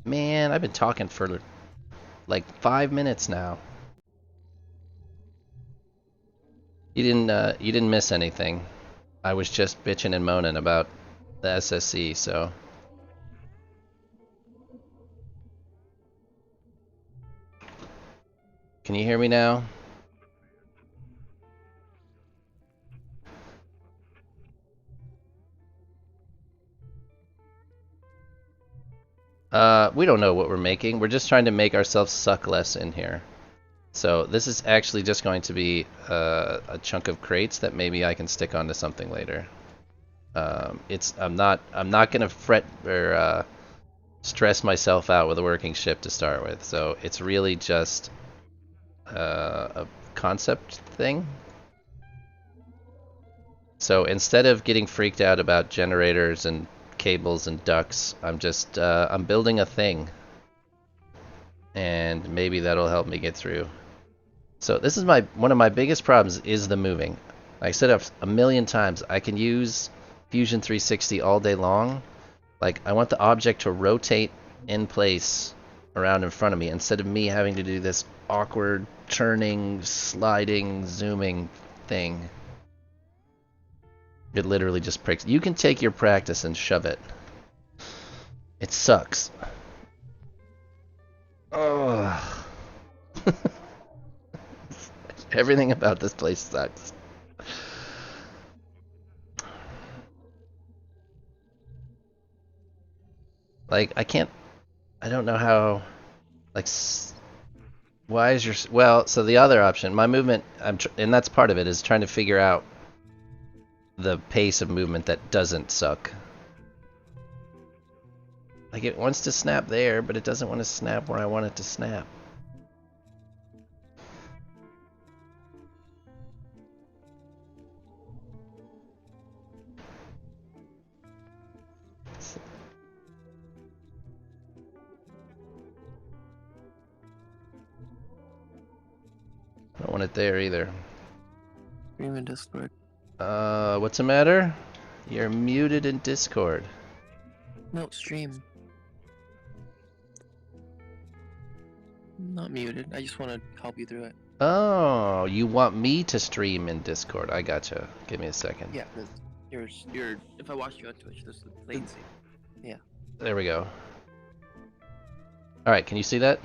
Man, I've been talking for like 5 minutes now. You didn't miss anything. I was just bitching and moaning about the SSC, so. Can you hear me now? We don't know what we're making. We're just trying to make ourselves suck less in here. So this is actually just going to be a chunk of crates that maybe I can stick onto something later. I'm not gonna fret or stress myself out with a working ship to start with. So it's really just a concept thing. So instead of getting freaked out about generators and cables and ducts, I'm building a thing, and maybe that'll help me get through. So this is one of my biggest problems is the moving. Like I said a million times, I can use Fusion 360 all day long. Like I want the object to rotate in place around in front of me instead of me having to do this awkward turning, sliding, zooming thing. It literally just pricks. You can take your practice and shove it. It sucks. Oh. Everything about this place sucks. Like, I don't know how, like, why is your, well, so the other option, my movement, and that's part of it, is trying to figure out the pace of movement that doesn't suck. Like, it wants to snap there, but it doesn't want to snap where I want it to snap. I don't want it there either. Stream in Discord. What's the matter? You're muted in Discord. No, stream. I'm not muted. I just want to help you through it. Oh, you want me to stream in Discord? I gotcha. Give me a second. Yeah, because you're. If I watch you on Twitch, there's the latency. Yeah. There we go. All right, can you see that?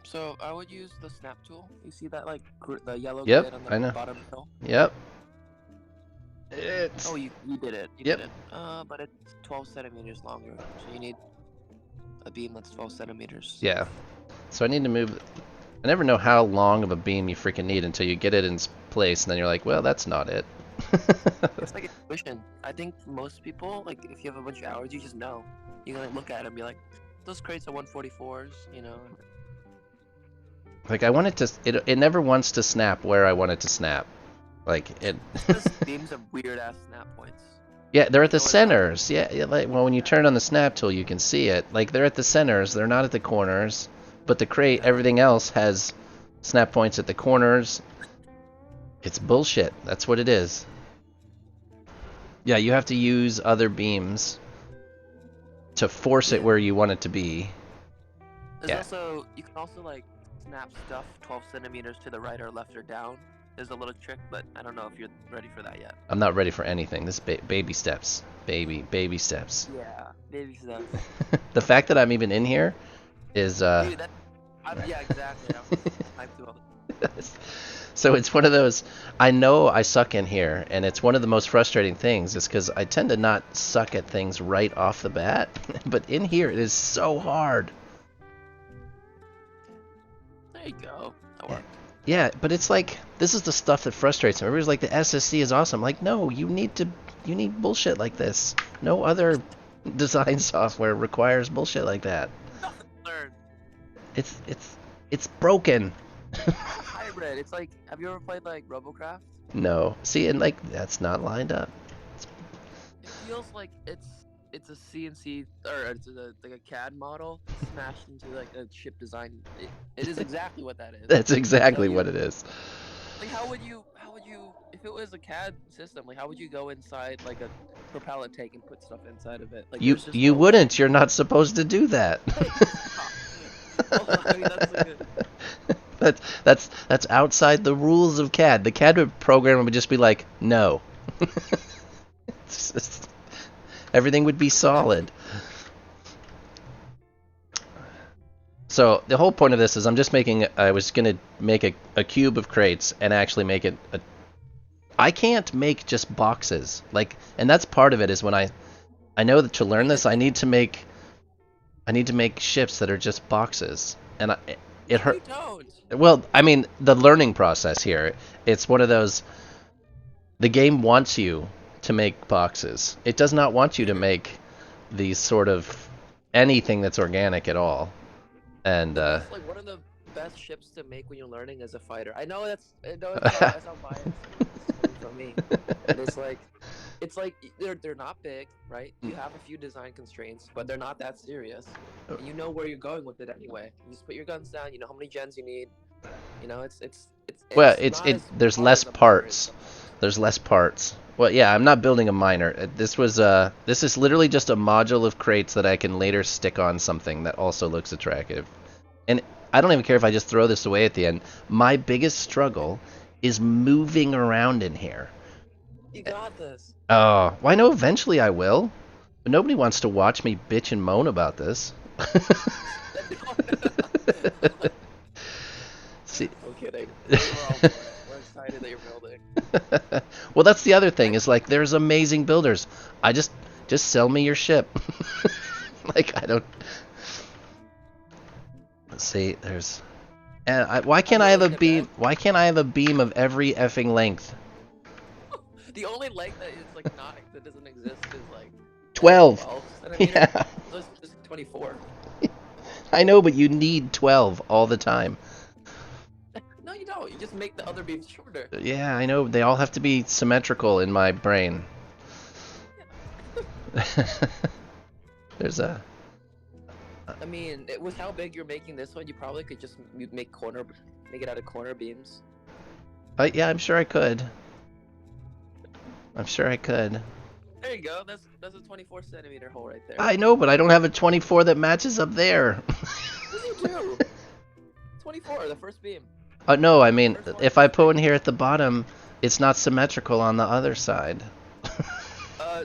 So I would use the snap tool. You see that like the yellow Yep, grid on I know. the bottom hill? Yep. It's. Oh, you did it. You Yep. did it. But it's 12 centimeters longer, so you need a beam that's 12 centimeters. Yeah. So I need to move. I never know how long of a beam you freaking need until you get it in place, and then you're like, well, that's not it. It's like intuition. I think most people, like, if you have a bunch of hours, you just know. You're gonna look at it and be like, those crates are 144s, you know. Like, I want it to. It never wants to snap where I want it to snap. Like it. Those beams have weird ass snap points. Yeah, they're at the know what it's centers. Yeah, like, well, when you turn on the snap tool, you can see it. Like, they're at the centers. They're not at the corners. But the crate, everything else has snap points at the corners. It's bullshit. That's what it is. Yeah, you have to use other beams to force it where you want it to be. There's Yeah. also, you can also like snap stuff 12 centimeters to the right or left or down. There's a little trick, but I don't know if you're ready for that yet. I'm not ready for anything. This baby steps. Baby steps. Yeah, baby stuff. The fact that I'm even in here is Dude, yeah, exactly. I'm too old. So it's one of those, I know I suck in here, and it's one of the most frustrating things is because I tend to not suck at things right off the bat, but in here it is so hard. There you go. That worked. Yeah, but it's like, this is the stuff that frustrates me. Everybody's like, the SSC is awesome. Like, no, you need bullshit like this. No other design software requires bullshit like that. Nothing to learn. It's broken. It's a hybrid. It's like, have you ever played like RoboCraft? No. See, and like, that's not lined up. It feels like it's a CNC or it's like a CAD model smashed into like a chip design. It is exactly what that is. That's exactly So what it is. Like how would you if it was a CAD system, like how would you go inside like a propeller tank and put stuff inside of it? Like You wouldn't. You're not supposed to do that. Well, I mean, that's a good... That's outside the rules of CAD. The CAD program would just be like, no. Everything would be solid. So the whole point of this is I was gonna make a cube of crates and actually make it I can't make just boxes. Like, and that's part of it is when I know that to learn this I need to make ships that are just boxes. And it hurt. You don't. Well, I mean, the learning process here, it's one of those, the game wants you to make boxes. It does not want you to make these sort of anything that's organic at all. And It's like one of the best ships to make when you're learning as a fighter. I know that's not biased. It's coming from me. But it's like they're not big, right? You have a few design constraints, but they're not that serious. And you know where you're going with it anyway. You just put your guns down. You know how many gens you need. You know, it's well, not as there's hard less as a miner parts. sometimes. There's less parts. Well, yeah, I'm not building a miner. This is literally just a module of crates that I can later stick on something that also looks attractive. And I don't even care if I just throw this away at the end. My biggest struggle is moving around in here. You got this. Oh, well, I know eventually I will. But nobody wants to watch me bitch and moan about this. See. I'm kidding. We're all for it. We're excited that you're building. Well, that's the other thing. Is like there's amazing builders. I just sell me your ship. Like I don't. Let's see. There's. And why can't I have a beam? Why can't I have a beam of every effing length? The only length that is like not that doesn't exist is like 12. 12 centimeters. Yeah. So it's just 24. I know, but you need 12 all the time. No, you don't. You just make the other beams shorter. Yeah, I know. They all have to be symmetrical in my brain. There's a. I mean, with how big you're making this one, you probably could just make it out of corner beams. Yeah, I'm sure I could. I'm sure I could. There you go. That's a 24 centimeter hole right there. I know, but I don't have a 24 that matches up there. Yes, you do. 24, the first beam. No, I mean, if I put one here at the bottom, it's not symmetrical on the other side.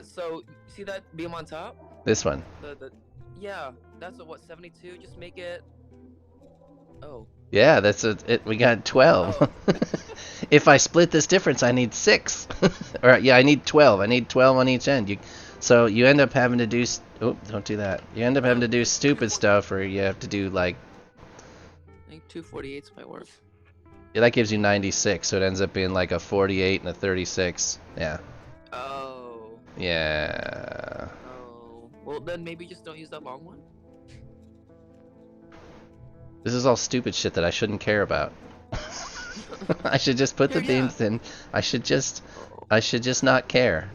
So see that beam on top? This one. Yeah, that's what 72. Just make it. Oh. Yeah, that's it. We got 12. Oh. If I split this difference, I need 6. Or yeah, I need 12. I need 12 on each end. So you end up having to do. Oh, don't do that. You end up having to do stupid stuff, or you have to do like. I think 248s might work. Yeah, that gives you 96, so it ends up being like a 48 and a 36. Yeah. Oh. Yeah. Oh. Well, then maybe just don't use that long one. This is all stupid shit that I shouldn't care about. I should just put the beams in. I should just not care.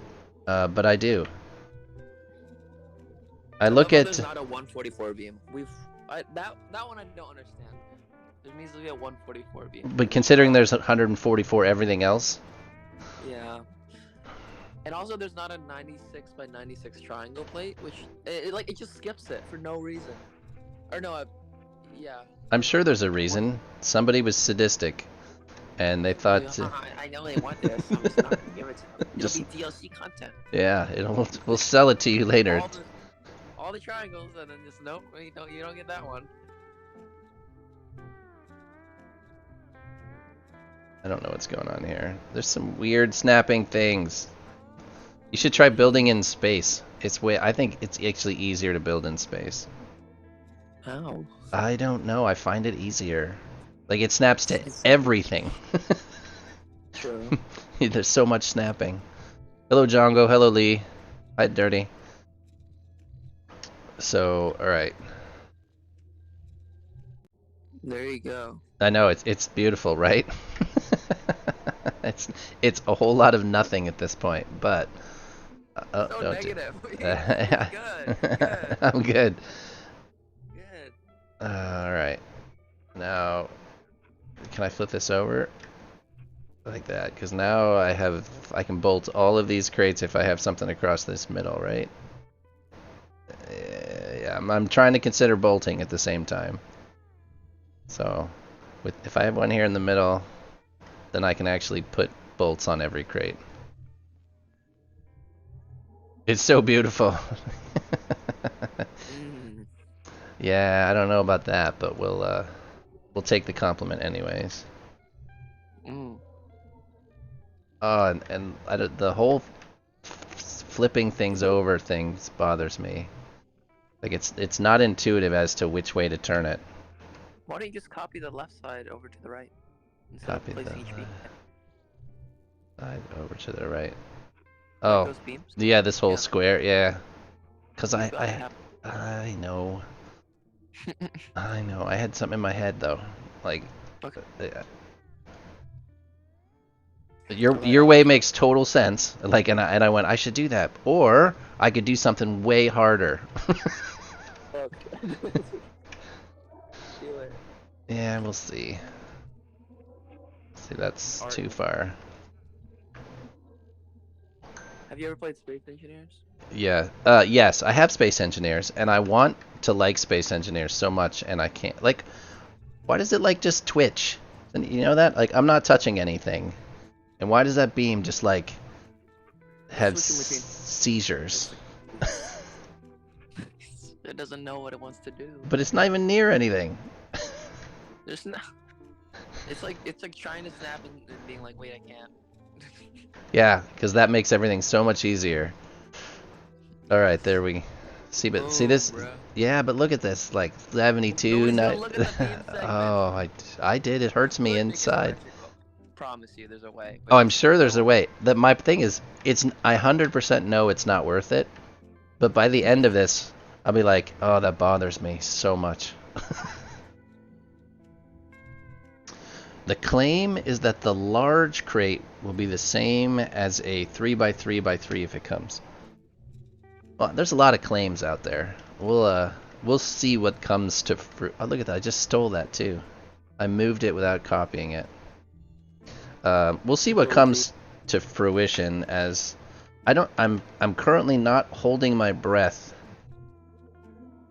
But I do. I look at. There's not a 144 beam. That one I don't understand. There needs to be a 144 beam. But considering there's 144 everything else. Yeah. And also, there's not a 96 by 96 triangle plate, which it just skips it for no reason. Or no, yeah. I'm sure there's a reason. Somebody was sadistic, and they thought. I know they want this. I'm just not gonna give it to them. It'll be DLC content. Yeah, we'll sell it to you later. All the triangles, and then just nope, you don't get that one. I don't know what's going on here. There's some weird snapping things. You should try building in space. I think it's actually easier to build in space. How? I don't know. I find it easier. Like it snaps to everything. True. There's so much snapping. Hello, Django. Hello, Lee. Hi, Dirty. So, all right. There you go. I know it's beautiful, right? it's a whole lot of nothing at this point, but so negative. Good. I'm good. Good. All right. Now, can I flip this over like that? Because now I can bolt all of these crates if I have something across this middle, right? Yeah, I'm trying to consider bolting at the same time. So, if I have one here in the middle, then I can actually put bolts on every crate. It's so beautiful. Yeah, I don't know about that, but we'll take the compliment anyways. Oh, and the whole flipping things over things bothers me. Like it's not intuitive as to which way to turn it. Why don't you just copy the left side over to the right? Copy the side over to the right. Oh, those beams? yeah, this whole square, yeah. Cause I know. I know. I had something in my head though, like. Okay. Your way makes total sense. Like, and I went, I should do that, or I could do something way harder. Okay. Do it. Yeah, we'll see. See, that's too far. Have you ever played Space Engineers? Yeah. Yes, I have Space Engineers, and I want to like Space Engineers so much, and I can't. Like, why does it like just twitch? You know that? Like, I'm not touching anything, and why does that beam just like have seizures? It doesn't know what it wants to do. But it's not even near anything. There's no. It's like trying to snap and being like, wait, I can't. Yeah, because that makes everything so much easier. All right, there we see. But see Oh, this? bruh. Yeah, but look at this. Like 72. Nobody's gonna Not, look at the main segment. oh, I did. It hurts me Could make it inside. symmetrical. Promise you, there's a way. Oh, But I'm just sure there's a don't. way. That my thing is, I 100% know it's not worth it. But by the end of this, I'll be like, oh, that bothers me so much. The claim is that the large crate will be the same as a 3x3x3 if it comes. Well, there's a lot of claims out there. We'll see what comes to fruit. Oh, look at that! I just stole that too. I moved it without copying it. We'll see what comes to fruition as I'm currently not holding my breath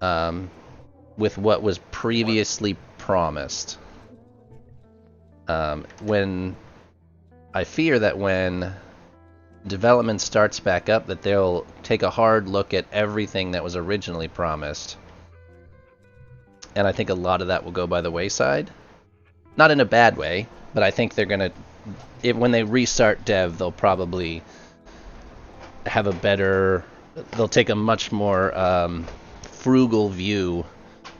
with what was previously promised. When I fear that when development starts back up, that they'll take a hard look at everything that was originally promised, and I think a lot of that will go by the wayside. Not in a bad way, but I think they're gonna. When they restart dev, they'll probably have a better. They'll take a much more frugal view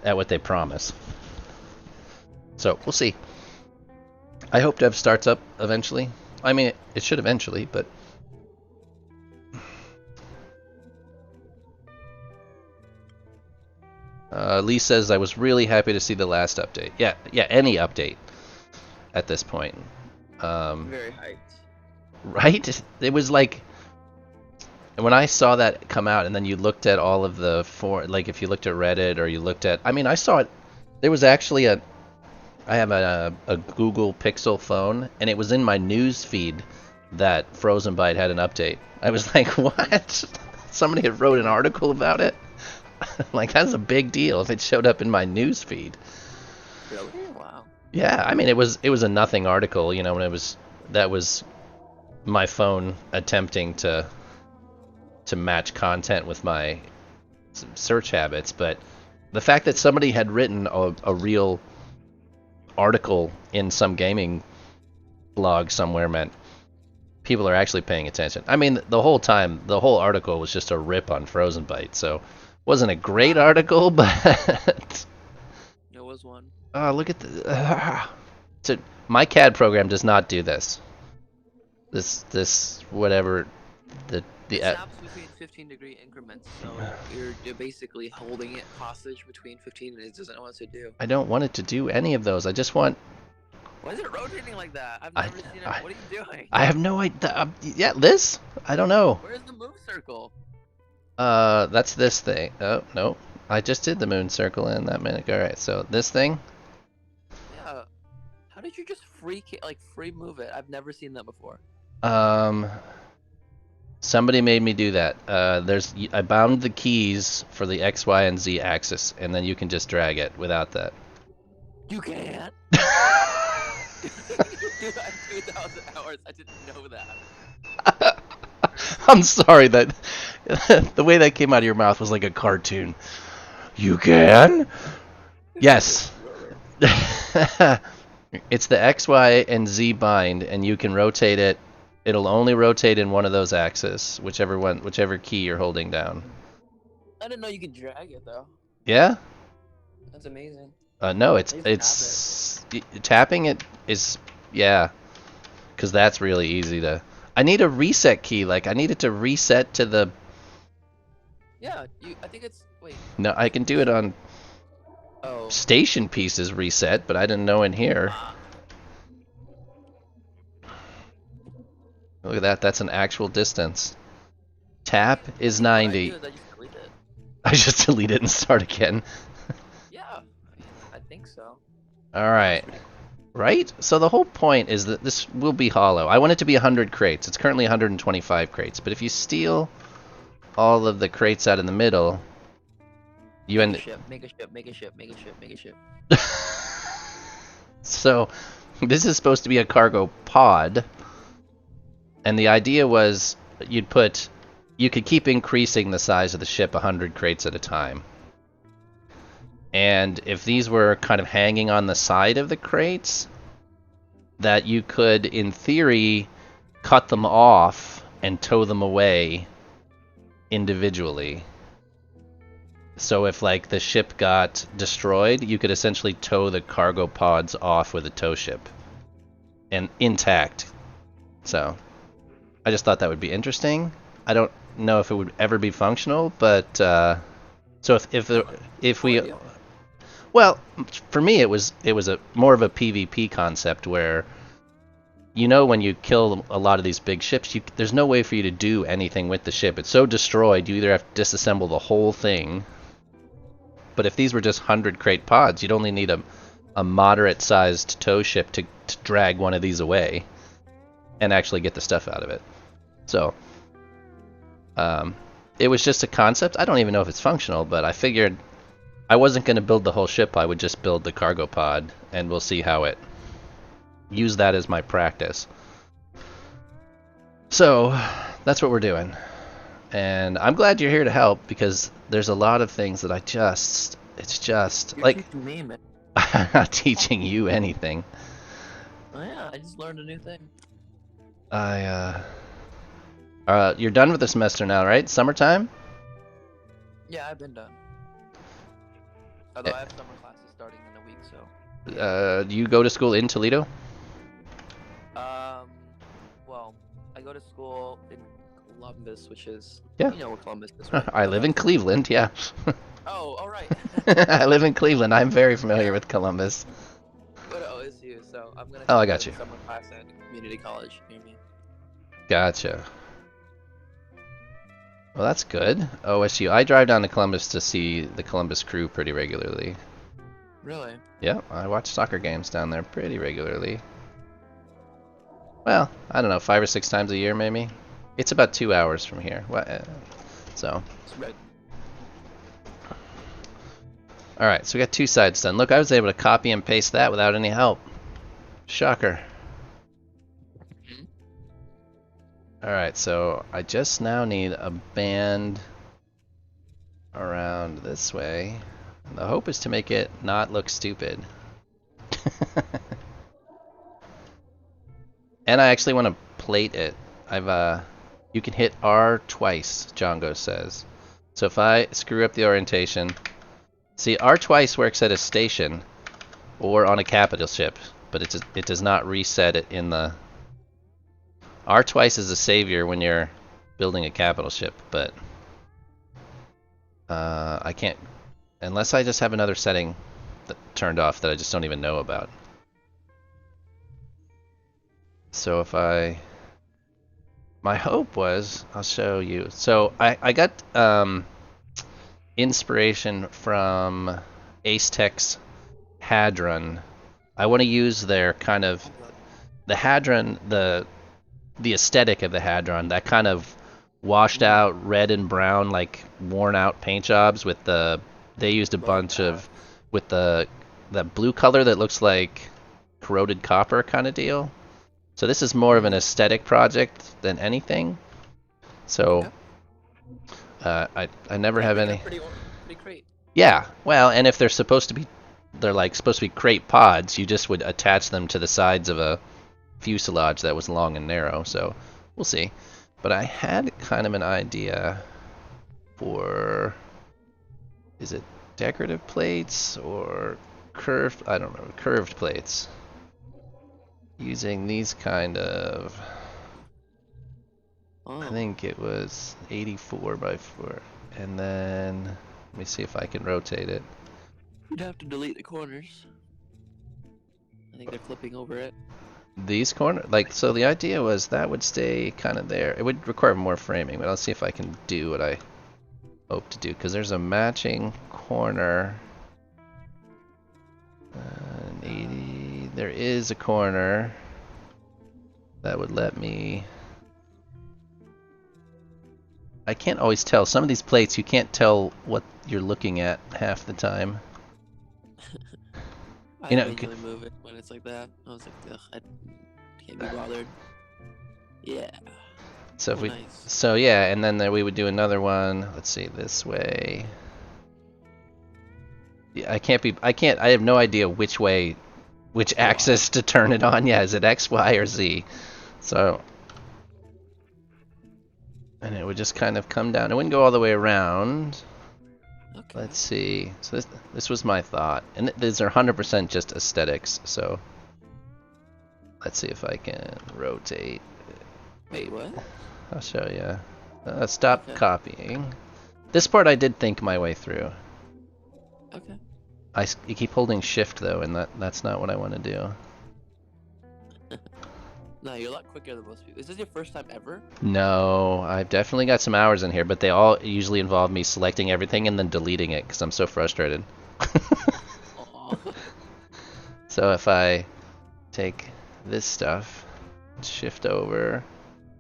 at what they promise. So we'll see. I hope dev starts up eventually. I mean, it should eventually, but. Lee says, I was really happy to see the last update. Yeah, any update at this point. Very hyped. Right? It was like, when I saw that come out and then you looked at all of the, like if you looked at Reddit or you looked at, I mean, I saw it, there was actually I have a Google Pixel phone, and it was in my news feed that Frozen Byte had an update. I was like, what? Somebody had wrote an article about it? Like, that's a big deal if it showed up in my news feed. Really? Wow. Yeah, I mean, it was a nothing article, you know, when that was my phone attempting to match content with my search habits, but the fact that somebody had written a real article in some gaming blog somewhere meant people are actually paying attention. I mean, the whole time, the whole article was just a rip on Frozen Byte, so wasn't a great article, but It was one. oh, look at the my CAD program does not do this. This whatever the It snaps between 15-degree increments, so you're basically holding it hostage between 15 and it doesn't know what to do. I don't want it to do any of those. I just want. Why is it rotating like that? I've never seen it. What are you doing? I have no idea. Yeah, this? I don't know. Where's the move circle? That's this thing. Oh, no. I just did the moon circle in that minute. Alright, so this thing? Yeah. How did you just free move it? I've never seen that before. Somebody made me do that. I bound the keys for the X, Y, and Z axis, and then you can just drag it without that. You can't? Dude, I have 2,000 hours. I didn't know that. I'm sorry that the way that came out of your mouth was like a cartoon. You can? Yes. It's the X, Y, and Z bind, and you can rotate it. It'll only rotate in one of those axes, whichever key you're holding down. I didn't know you could drag it though. Yeah? That's amazing. No, it's tapping it is, yeah, because that's really easy to. I need a reset key. Like, I need it to reset to the. Yeah, I think it's. Wait. No, I can do it on. Oh. Station pieces reset, but I didn't know in here. Look at that. That's an actual distance. Tap is 90. What I do is I just delete it. I just delete it and start again. Yeah, I think so. All right. Right? So the whole point is that this will be hollow. I want it to be 100 crates. It's currently 125 crates. But if you steal all of the crates out in the middle, you end. Make a ship. So this is supposed to be a cargo pod. And the idea was you could keep increasing the size of the ship 100 crates at a time. And if these were kind of hanging on the side of the crates, that you could, in theory, cut them off and tow them away individually. So if like the ship got destroyed, you could essentially tow the cargo pods off with a tow ship and intact. So I just thought that would be interesting. I don't know if it would ever be functional, but so if we, well, for me it was a more of a PvP concept where, you know, when you kill a lot of these big ships, there's no way for you to do anything with the ship. It's so destroyed, you either have to disassemble the whole thing. But if these were just 100 crate pods, you'd only need a moderate-sized tow ship to drag one of these away and actually get the stuff out of it. So, it was just a concept. I don't even know if it's functional, but I figured I wasn't going to build the whole ship. I would just build the cargo pod, and we'll see how it... use that as my practice. So, that's what we're doing. And I'm glad you're here to help, because there's a lot of things that it's just You're like teaching me, man. I'm not teaching you anything. Oh, yeah, I just learned a new thing. You're done with the semester now, right? Summertime? Yeah, I've been done. Although I have summer classes starting in a week, so. Do you go to school in Toledo? Well, I go to school in Columbus, which is, Yeah. you know where Columbus is, right? I live in Cleveland, yeah. Oh, all right. I live in Cleveland. I'm very familiar with Columbus. Go to OSU, so I'm gonna. Oh, I got you. Summer class at community college near me. Gotcha. Well, that's good. OSU. I drive down to Columbus to see the Columbus Crew pretty regularly. Really? Yeah, I watch soccer games down there pretty regularly. Well, I don't know, 5 or 6 times a year maybe. It's about 2 hours from here. So. Alright, so we got 2 sides done. Look, I was able to copy and paste that without any help. Shocker. Alright, so I just now need a band around this way. The hope is to make it not look stupid. And I actually want to plate it. You can hit R twice, Django says. So if I screw up the orientation, see, R twice works at a station or on a capital ship, but it does not reset it in the... R twice is a savior when you're building a capital ship, but I can't, unless I just have another setting that turned off that I just don't even know about. So if my hope was, I'll show you. So I got inspiration from Ace Tech's Hadron. I want to use their kind of, the Hadron, the aesthetic of the Hadron, that kind of washed out red and brown, like worn out paint jobs with they used a bunch of, with the blue color that looks like corroded copper kind of deal. So this is more of an aesthetic project than anything. So I never have any. Pretty great. Yeah, well, and if they're supposed to be crate pods, you just would attach them to the sides of a fuselage that was long and narrow. So we'll see. But I had kind of an idea for, is it decorative plates or curved? I don't know, curved plates. Using these kind of, I think it was 84 by 4, and then let me see if I can rotate it. You'd have to delete the corners. I think they're flipping over it. These corners, like, so the idea was that would stay kind of there. It would require more framing, but I'll see if I can do what I hope to do, because there's a matching corner. 80. There is a corner that would let me. I can't always tell. Some of these plates, you can't tell what you're looking at half the time. I usually move it when it's like that. I was like, ugh, I can't be bothered. Yeah. So if nice. So yeah, and then we would do another one. Let's see, this way. Yeah, I can't be. I can't. I have no idea which way, which Y. axis to turn it on. Yeah, is it X, Y, or Z? So, and it would just kind of come down. It wouldn't go all the way around. Okay. Let's see. So this was my thought, and these are 100% just aesthetics. So let's see if I can rotate. Wait, what? I'll show you. Stop Okay. copying. This part I did think my way through. Okay. You keep holding shift though, and that's not what I want to do. No, you're a lot quicker than most people. Is this your first time ever? No, I've definitely got some hours in here, but they all usually involve me selecting everything and then deleting it because I'm so frustrated. Aw. So if I take this stuff, shift over,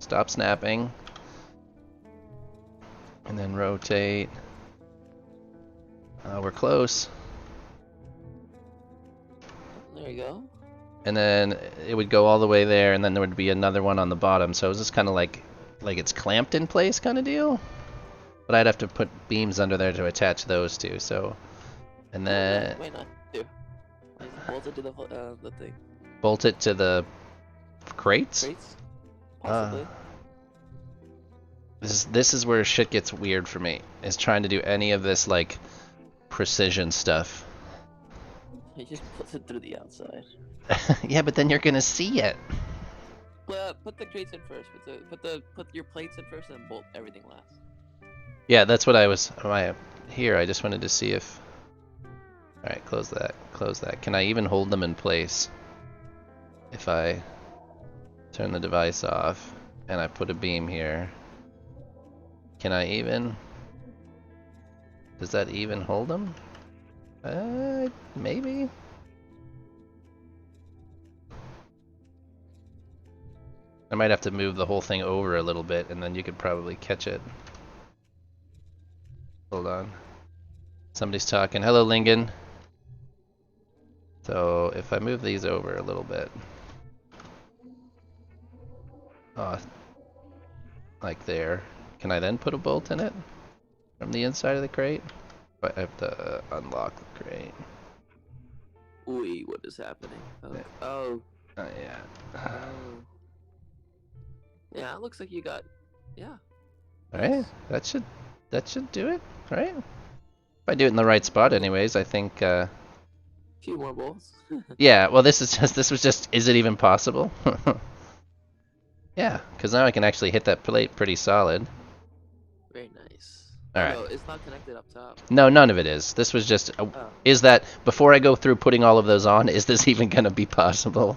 stop snapping, and then rotate. We're close. There you go. And then it would go all the way there, and then there would be another one on the bottom. So it was just kind of like it's clamped in place kind of deal. But I'd have to put beams under there to attach those two. So, and then Why not do? Just bolt it to the thing. bolt it to the crates. Crates? Uh, Possibly. this is where shit gets weird for me. Is trying to do any of this like precision stuff. He just puts it through the outside. Yeah, but then you're gonna see it. Well, put the crates in first. Put your plates in first, and then bolt everything last. Yeah, that's what I was. Here, I just wanted to see if. All right, close that. Close that. Can I even hold them in place if I turn the device off and I put a beam here? Can I even? Does that even hold them? Maybe. I might have to move the whole thing over a little bit, and then you could probably catch it. Hold on. Somebody's talking. Hello, Lingen. So if I move these over a little bit, like there, can I then put a bolt in it from the inside of the crate? But I have to unlock the crate. Ooh, what is happening? Oh. Oh. Oh yeah. Oh. Yeah, it looks like you got. Yeah. All right, that should do it, right? If I do it in the right spot, anyways, I think. Few more bolts. Yeah. Well, this was just. Is it even possible? Yeah, because now I can actually hit that plate pretty solid. Very nice. All Oh, right. no, it's not connected up top. No, none of it is. This was just. Oh. Is that before I go through putting all of those on? Is this even gonna be possible?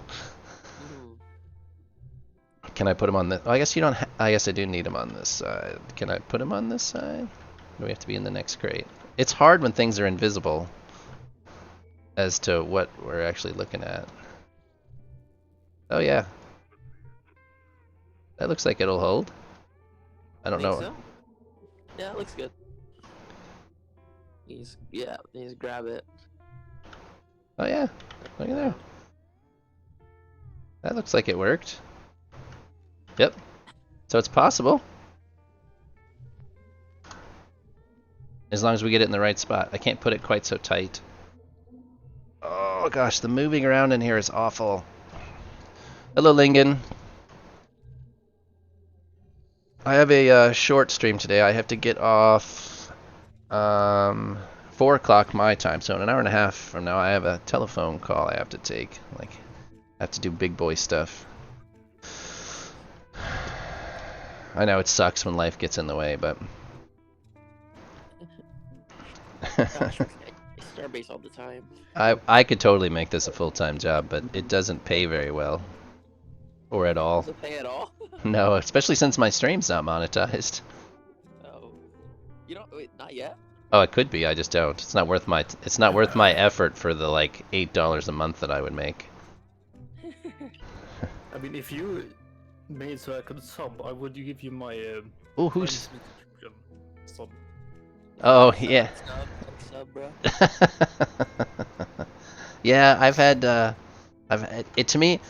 Can I put them on the? Oh, I guess you don't. I guess I do need them on this side. Can I put them on this side? Or do we have to be in the next crate? It's hard when things are invisible as to what we're actually looking at. Oh yeah, that looks like it'll hold. I don't know. So? Yeah, it looks good. You just grab it. Oh yeah, look at there. That looks like it worked. Yep. So it's possible. As long as we get it in the right spot. I can't put it quite so tight. Oh gosh, the moving around in here is awful. Hello, Lingen. I have a short stream today. I have to get off 4 o'clock my time, so in an hour and a half from now I have a telephone call I have to take. Like, I have to do big boy stuff. I know it sucks when life gets in the way, but... Gosh, Starbase all the time. I could totally make this a full-time job, but it doesn't pay very well. Or at all. Does it pay at all? No, especially since my stream's not monetized. Oh. You don't wait, not yet? Oh, it could be, I just don't. It's not worth my effort for the like $8 a month that I would make. I mean, if you made so I could sub, I would give you my Oh, who's... sub. Oh, yeah. Sub, bro. Yeah, I've had it to me.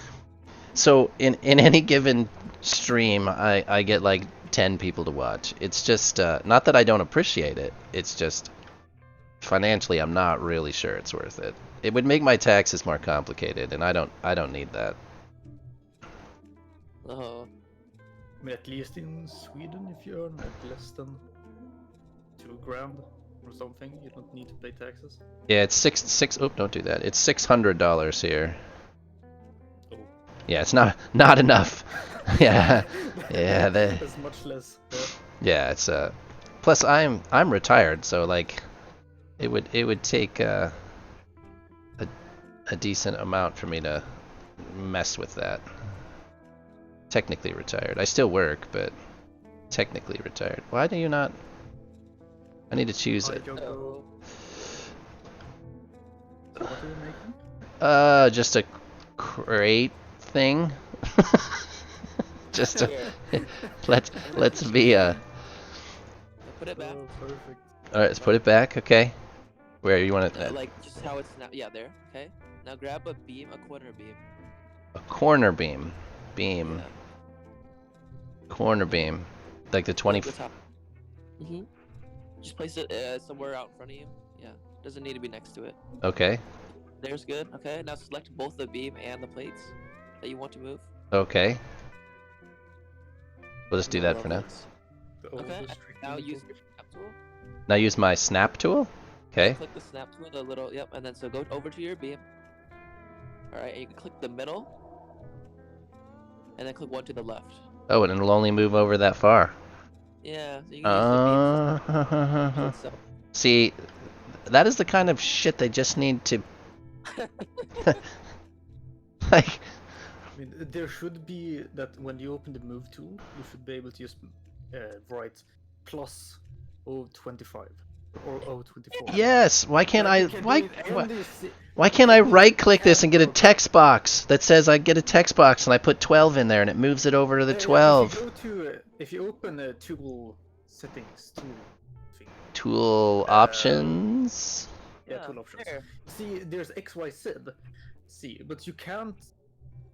So in any given stream, I get like 10 people to watch. It's just not that I don't appreciate it. It's just financially, I'm not really sure it's worth it. It would make my taxes more complicated, and I don't need that. Oh. I mean, at least in Sweden, if you earn like less than 2 grand or something, you don't need to pay taxes. Yeah, it's six. Oh, don't do that. It's $600 here. Oh. Yeah, it's not enough. Yeah, yeah. That's much less. Yeah, it's Plus, I'm retired, so like, it would take a decent amount for me to mess with that. Technically retired. I still work, but technically retired. Why do you not? I need to choose it. Oh. So what are you making? Just a crate thing. Just a, let's be Put it back. Oh, perfect. All right, let's put it back. Okay. Where you want it? Like just how it's now. Yeah, there. Okay. Now grab a beam, a corner beam. A corner beam. Beam. Yeah. Corner beam. Like the 20. Mhm. Just place it somewhere out in front of you. Yeah. Doesn't need to be next to it. Okay. There's good. Okay. Now select both the beam and the plates that you want to move. Okay. We'll just do that for now. The Okay. oldest Now trick in use the your book. snap tool. Now use my snap tool. Okay. Click the snap tool, the little yep, and then so go over to your beam. All right, and you can click the middle, and then click one to the left. Oh, and it'll only move over that far. Yeah, so you can use the beam. So, See, that is the kind of shit they just need to. Like, I mean, there should be that when you open the move tool, you should be able to just write plus 025 or 024. yes. Why can't But I? you can Why? do it Why, in this- why can't I right-click this and get a text box that says I get a text box and I put 12 in there and it moves it over to the If 12? you go to, if you open a tool settings tool thing, Tool options. yeah, tool options. there. See, there's X, Y, Z. See, but you can't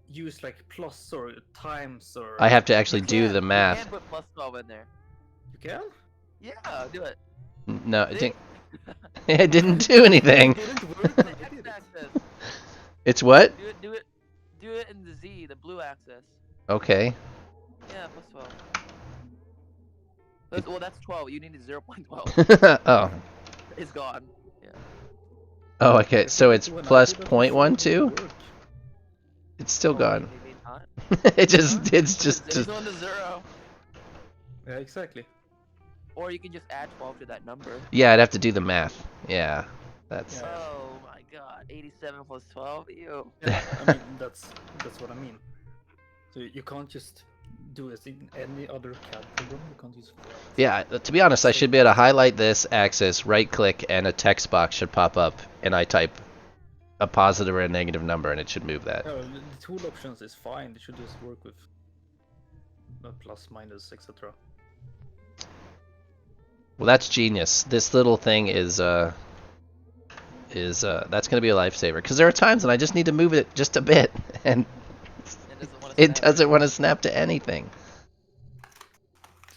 use like plus or times or. I have to actually You do can- the You math. can put plus 12 in there. You can? Yeah, do it. No, it See? didn't. It didn't do anything. It didn't work. when I did it. X-axis. It's what? Do it in the Z, the blue axis. Okay. Yeah, plus 12. Well, that's 12. You needed 0.12. Oh. It's gone. Yeah. Oh, okay. So it's When I plus did it, it 0.12? didn't work. It's still Oh, gone. maybe not. It's It's just. on the 0. Yeah, exactly. Or you can just add 12 to that number. Yeah, I'd have to do the math. Yeah. That's. Yeah. Oh my god. 87 plus 12? Ew. Yeah, I mean that's what I mean. So you can't just do it in any other CAD program. You can't use. Yeah, to be honest, I should be able to highlight this axis, right click, and a text box should pop up, and I type a positive or a negative number, and it should move that. No, the tool options is fine. They should just work with plus, minus, etc. Well, that's genius. This little thing is that's gonna be a lifesaver. Because there are times when I just need to move it just a bit, and it doesn't want to snap to anything.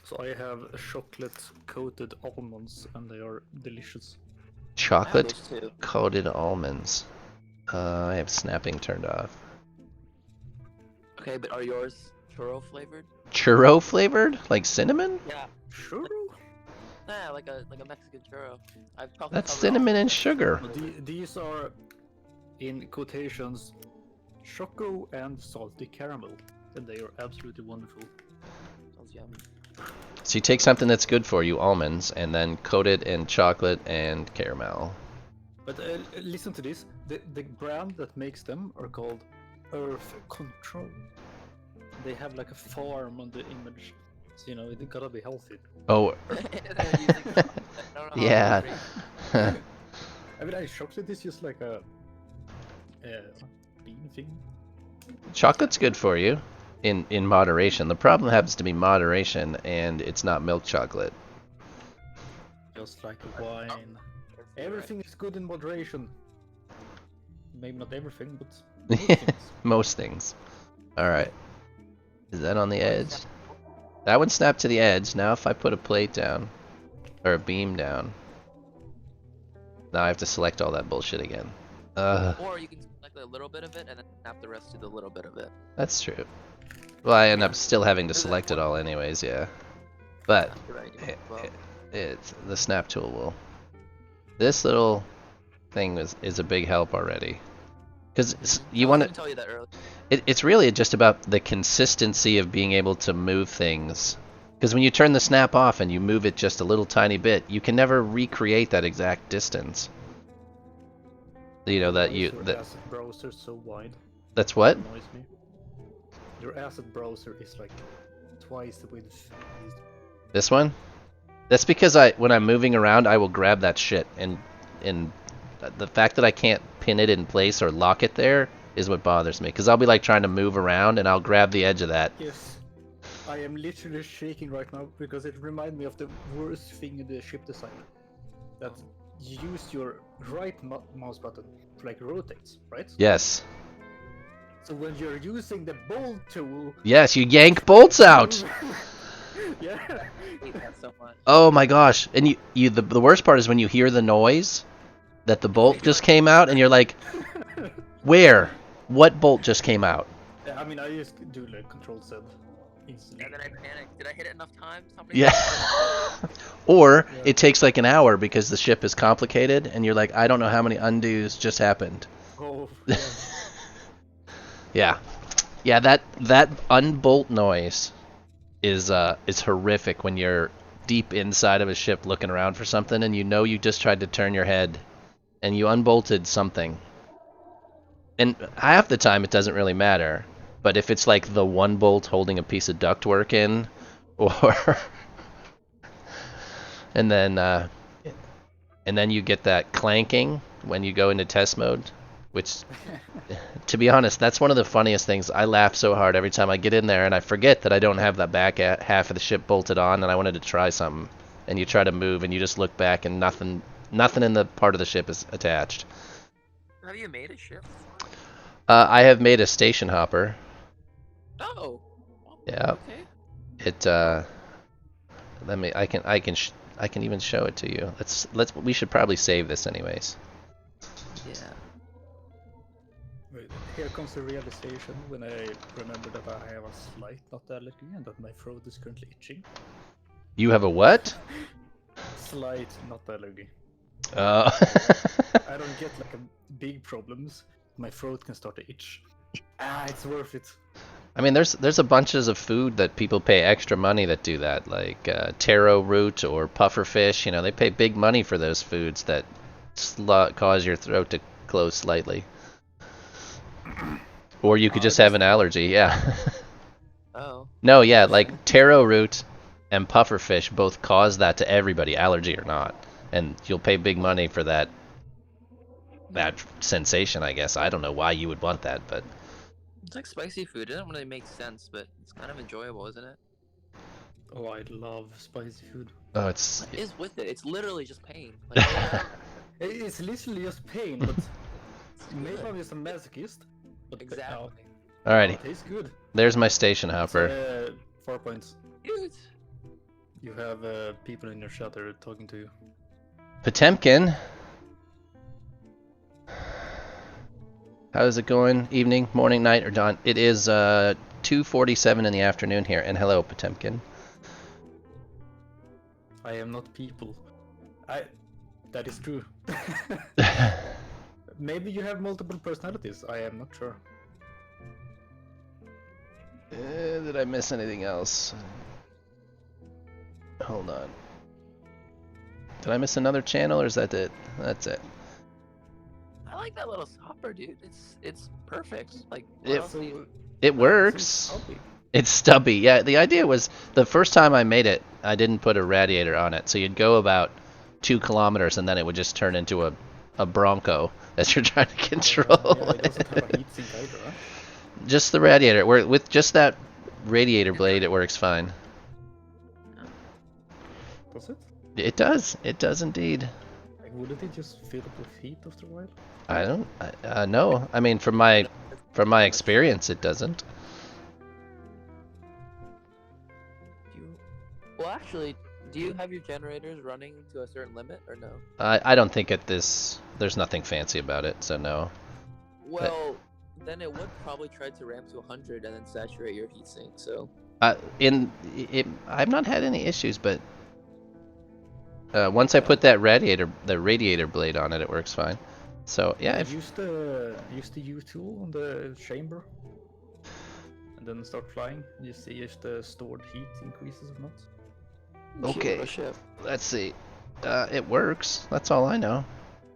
So I have chocolate coated almonds, and they are delicious. Chocolate those too. coated almonds. I have snapping turned off. Okay, but are yours churro flavored? Churro flavored, like cinnamon. Yeah. Sure. Nah, like a Mexican churro. I've probably That's covered all cinnamon of and them. sugar. These are, in quotations, choco and salty caramel, and they are absolutely wonderful. Sounds yummy. So you take something that's good for you, almonds, and then coat it in chocolate and caramel. But listen to this: the brand that makes them are called Earth Control. They have like a farm on the image, so you know it gotta be healthy. Oh, They're using chocolate. I don't know how yeah. to drink. I mean, chocolate is just like a bean thing. Chocolate's good for you, in moderation. The problem happens to be moderation, and it's not milk chocolate. Just like wine. Everything is good in moderation. Maybe not everything, but most things. Most things. All right. Is that on the edge? That would snap to the edge. Now if I put a plate down, or a beam down. Now I have to select all that bullshit again. Or you can select a little bit of it and then snap the rest to the little bit of it. That's true. Well, I end up still having to There's that select it one- all anyways, yeah. But Right, you might it, as well. it's the snap tool will. This little thing is a big help already. Because you I was want gonna to. tell you that earlier. It's really just about the consistency of being able to move things. Because when you turn the snap off and you move it just a little tiny bit, you can never recreate that exact distance. You know that Why is you your that asset browser so wide? that's what? Annoys me. Your asset browser is like twice the width. This one? That's because when I'm moving around, I will grab that shit, and the fact that I can't pin it in place or lock it there is what bothers me. Because I'll be like trying to move around, and I'll grab the edge of that. Yes. I am literally shaking right now because it reminds me of the worst thing in the ship design. That you use your right mouse button to like rotate, right? Yes. So when you're using the bolt tool, Yes, you yank bolts out. yeah. I hate that so much. Oh my gosh! And the worst part is when you hear the noise that the bolt just came out, and you're like, where? What bolt just came out? Yeah, I mean, I just do like Control Z instantly. And then I panic. Did I hit it enough times? How many Yeah. times? Or Yeah. it takes like an hour because the ship is complicated, and you're like, I don't know how many undos just happened. Oh, yeah. Yeah, yeah. That unbolt noise is horrific when you're deep inside of a ship looking around for something, and you know you just tried to turn your head, and you unbolted something. And half the time it doesn't really matter, but if it's like the one bolt holding a piece of ductwork in, or and then you get that clanking when you go into test mode, which, to be honest, that's one of the funniest things. I laugh so hard every time I get in there and I forget that I don't have that back half of the ship bolted on, and I wanted to try something, and you try to move and you just look back and nothing in the part of the ship is attached. Have you made a ship before? I have made a station hopper. Oh. Yeah. Okay. It let me I can even show it to you. We should probably save this anyways. Yeah. Wait, here comes the realization when I remember that I have a slight nut allergy and that my throat is currently itching. You have a what? Slight nut allergy. Uh I don't get like a big problems. My throat can start to itch. It's worth it. I mean, there's a bunches of food that people pay extra money that do that, like taro root or puffer fish. You know, they pay big money for those foods that cause your throat to close slightly. Or you could just have an allergy, yeah. Oh. No, yeah, like taro root and puffer fish both cause that to everybody, allergy or not. And you'll pay big money for that sensation, I guess. I don't know why you would want that, but It's like spicy food. It doesn't really make sense, but it's kind of enjoyable, isn't it? Oh, I love spicy food. oh, it's What is with it? It's literally just pain. Like, It's literally just pain, but maybe good. I'm just a masochist. But Exactly. alrighty. It tastes good. There's my station hopper. 4 points. Dude. You have people in your chat that are talking to you. Potemkin. How's it going? Evening, morning, night, or dawn? It is 2:47 in the afternoon here, and hello, Potemkin. I am not people. That is true. Maybe you have multiple personalities. I am not sure. Did I miss anything else? Hold on. Did I miss another channel, or is that it? That's it. I like that little hopper, dude. It's perfect. Like, It- what else do you... It works. So stubby. It's stubby. Yeah, the idea was the first time I made it, I didn't put a radiator on it. So you'd go about 2 kilometers and then it would just turn into a Bronco as you're trying to control. Yeah, it doesn't have a heatsink either, huh? Just the radiator. With just that radiator blade, it works fine. Does it? It does. It does indeed. Like, wouldn't it just fill up with heat after a while? I don't know. I mean, from my experience, it doesn't. Well, actually, Do you have your generators running to a certain limit or no? I don't think there's nothing fancy about it, so no. Well, then it would probably try to ramp to 100 and then saturate your heatsink. So I've not had any issues, but once I put that radiator blade on it, it works fine. So yeah, use the U tool on the chamber, and then start flying. You see if the stored heat increases or not. Okay, let's see. It works. That's all I know.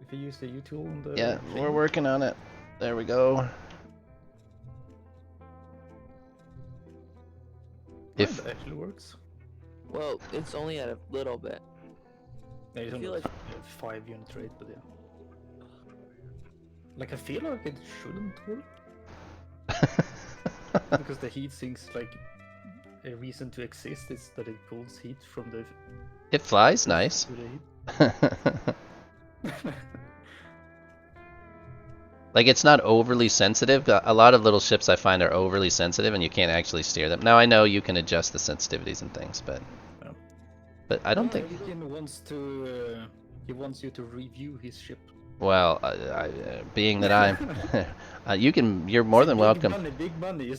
If you use the U tool on the Yeah, chamber. we're working on it. There we go. If That actually works. Well, it's only at a little bit. Yeah, it's I only feel like like 5 unit rate, but yeah. Like I feel like it shouldn't work because the heat sink's like a reason to exist is that it pulls heat from the it flies nice. to the heat. Like it's not overly sensitive. A lot of little ships I find are overly sensitive, and you can't actually steer them. Now I know you can adjust the sensitivities and things, but Yeah. I don't think. Viking wants he wants you to review his ship. Well, being that I'm, you're more than welcome. Big money.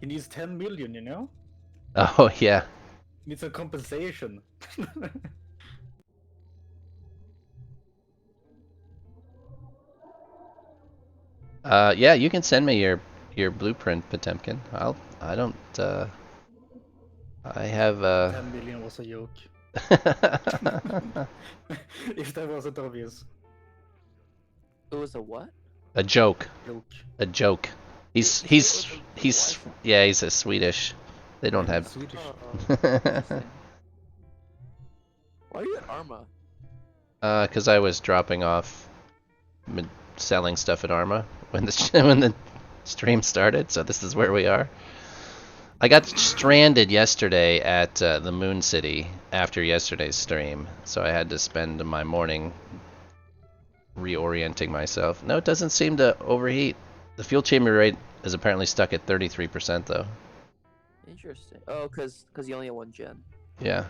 He needs 10 million, you know? Oh yeah. Needs a compensation. Yeah, you can send me your blueprint, Potemkin. I don't. I have. 10 million was a joke. If that wasn't obvious. it was a what? A joke. Joke. A joke. He's yeah, he's a Swedish. They don't have. Swedish. Why are you at Arma? Cause I was dropping off, selling stuff at Arma when the stream started. So this is where we are. I got stranded yesterday at the Moon City after yesterday's stream, so I had to spend my morning reorienting myself. No, it doesn't seem to overheat. The fuel chamber rate is apparently stuck at 33% though. Interesting. Oh, cause you only have one gen. Yeah.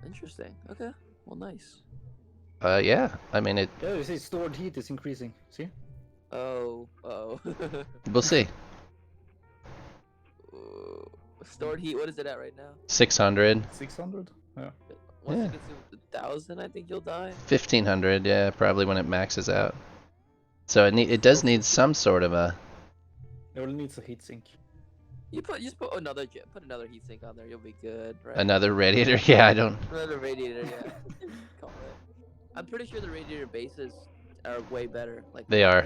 Interesting. Okay. Well, nice. Yeah. I mean it. Yeah, you see, stored heat is increasing. See? Oh. We'll see. Stored heat. What is it at right now? 600. 600? Yeah. Once Yeah. it gets to 1,000, I think you'll die. 1500. Yeah, probably when it maxes out. So it does need some sort of a. It only needs a heatsink. You just put another heatsink on there. You'll be good, right? Another radiator. Yeah, I don't. Another radiator. Yeah. Call it. I'm pretty sure the radiator bases are way better. Like They are.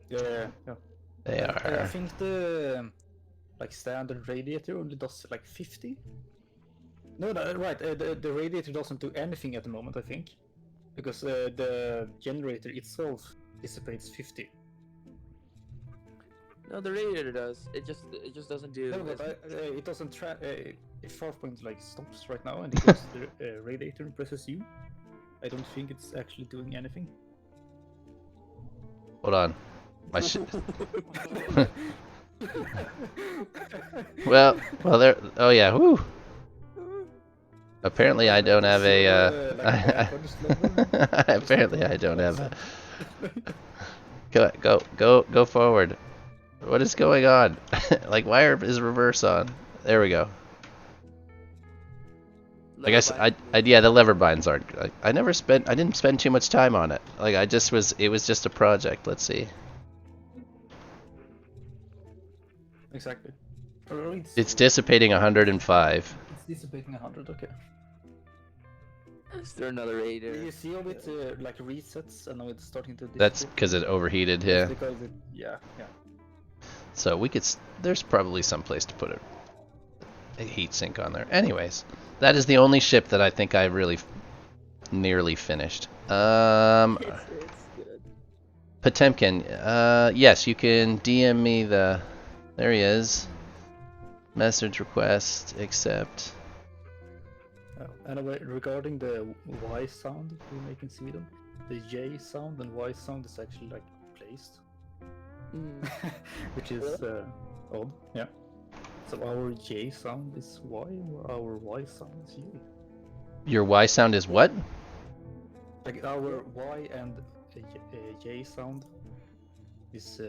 better. Yeah. They I are. think the like standard radiator only does like 50. No, right. The radiator doesn't do anything at the moment, I think, because the generator itself dissipates 50. No, the radiator does. It just doesn't do. No, but as- it doesn't if 4 point like stops right now and it goes to the radiator and presses U, I don't think it's actually doing anything. Hold on. My well, there. Oh yeah. Woo. Apparently, I don't have a. Apparently, I don't have a. Go forward. What is going on? Like, why is reverse on? There we go. I guess yeah, the lever binds aren't. I didn't spend too much time on it. Like it was just a project. Let's see. Exactly. It's dissipating 105. It's dissipating 100. Okay. Is there another Do radiator? you see how it like resets and now it's starting to dissipate? That's because it overheated. Yeah. Because yeah. So there's probably some place to put a heat sink on there. Anyways, that is the only ship that I think I really nearly finished. It's good. Potemkin, yes, you can DM me there he is. Message request, accept. Anyway, regarding the Y sound we make in Sweden, the J sound and Y sound is actually like placed, which is odd. Yeah. So our J sound is Y, or our Y sound is U. Your Y sound is what? Like our Y and J sound is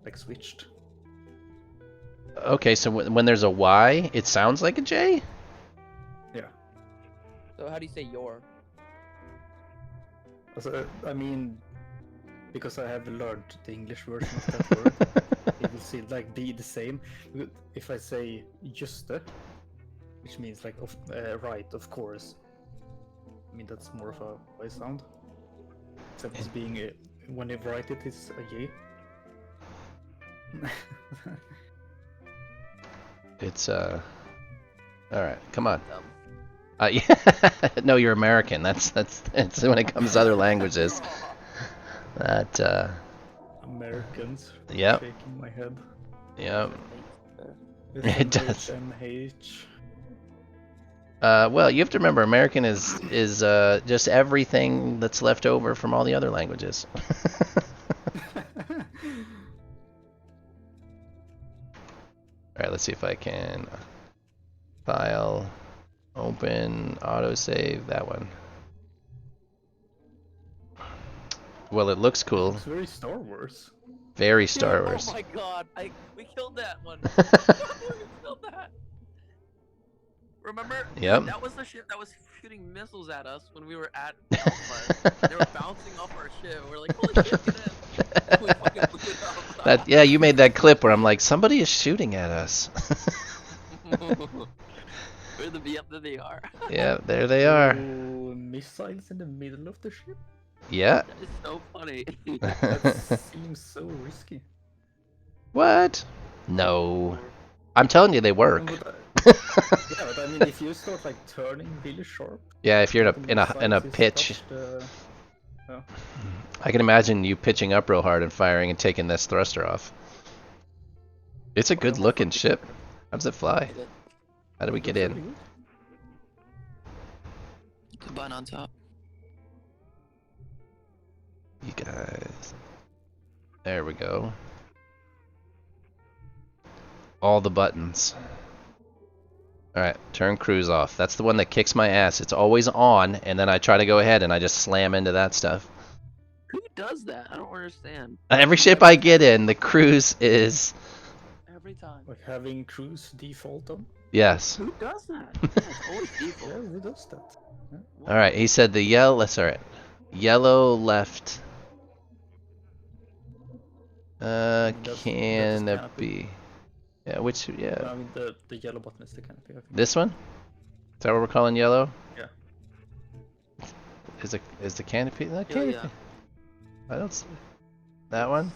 like switched. Okay, so when there's a Y, it sounds like a J? Yeah. So how do you say your? Also, I mean, because I have learned the English version of that word, it will still like be the same. If I say juste, which means like right, of course. I mean that's more of a Y sound. Except it's being when you write it, it's a J. It's all right. Come on. Dumb. Yeah. No, you're American. That's when it comes to other languages. That Americans. Yep. Shaking my head. Yep. It It does. MH. Well, you have to remember, American is just everything that's left over from all the other languages. All right, let's see if I can file, open, autosave, that one. Well, it looks cool. It's very Star Wars. Very Star Dude, Wars. Oh my god, we killed that one. We killed that. Remember? Yep. Dude, that was the ship that was shooting missiles at us when we were at Alpha. They were bouncing off our ship. We're like, holy shit, get in. We fucking blew it up. Yeah, you made that clip where I'm like, somebody is shooting at us. Where the be up that they are. Yeah, there they are. Oh, missiles in the middle of the ship? Yeah. That is so funny. That seems so risky. What? No. I'm telling you, they work. Yeah, but I mean, if you start like turning really sharp. Yeah, if you're the in a missiles is pitch. touched, I can imagine you pitching up real hard and firing and taking this thruster off. It's a good looking ship. How does it fly? How do we get in? The button on top. You guys. There we go. All the buttons. Alright, turn cruise off. That's the one that kicks my ass. It's always on, and then I try to go ahead and I just slam into that stuff. Who does that? I don't understand. Every ship I get in, the cruise is... Every time. Like having cruise default on. Yes. Who does that? Yeah, it's always Yeah, default. who does that? Yeah. Alright, he said the yellow... That's alright. Yellow left. That's Canopy. canopy. Yeah, which... Yeah. I mean, the yellow button is the canopy. I think. This one? Is that what we're calling yellow? Yeah. Is the canopy? The Yeah, canopy. yeah. I don't see that one.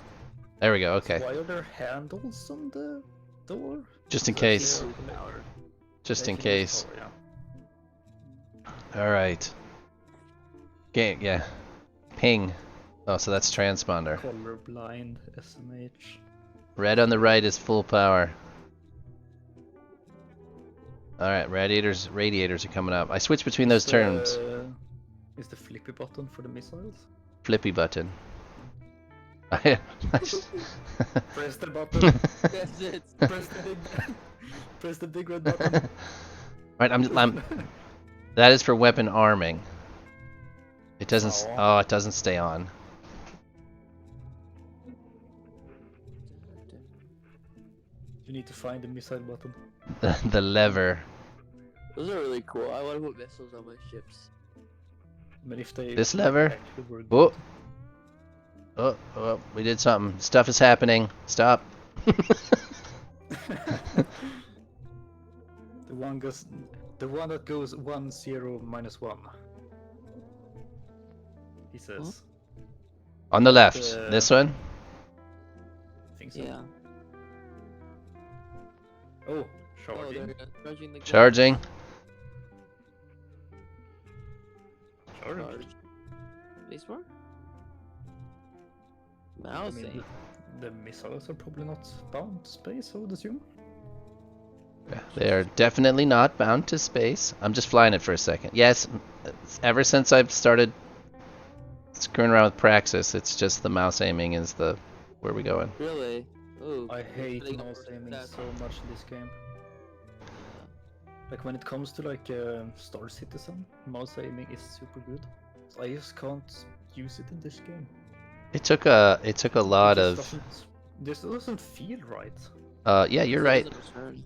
There we go. Okay. Why are there handles on the door? Just in Is that case. the- Just in Making case. this power, yeah. All right. Okay. Yeah. Ping. Oh, so that's transponder. Colorblind SMH. Red on the right is full power. All right. Radiators are coming up. I switch between those terms. Is the flippy button for the missiles? Flippy button. Press the button. That's it. Press the big red button. Right. I'm. That is for weapon arming. It doesn't. Oh. Oh, it doesn't stay on. You need to find the missile button. The lever. Those are really cool. I want to put missiles on my ships. But if they This lever? actually were Oh. good- Oh, we did something. Stuff is happening. Stop. The one that goes 1 0 minus 1. He says. On the left. The- This one? I think so. Yeah. Oh, Oh, charging. they're charging the gun. Charging. Charge. Charge. Spacebar? I Mousing. mean, the missiles are probably not bound to space, I would assume. Yeah, they are definitely not bound to space. I'm just flying it for a second. Yes, ever since I've started screwing around with Praxis, it's just the mouse aiming is the where we going. Really? Ooh. I hate They go mouse for aiming that. so much in this game. Like when it comes to like Star Citizen, mouse aiming is super good. So I just can't use it in this game. It took a It lot just of. doesn't. This doesn't feel right. Yeah, you're 'Cause it right. doesn't return.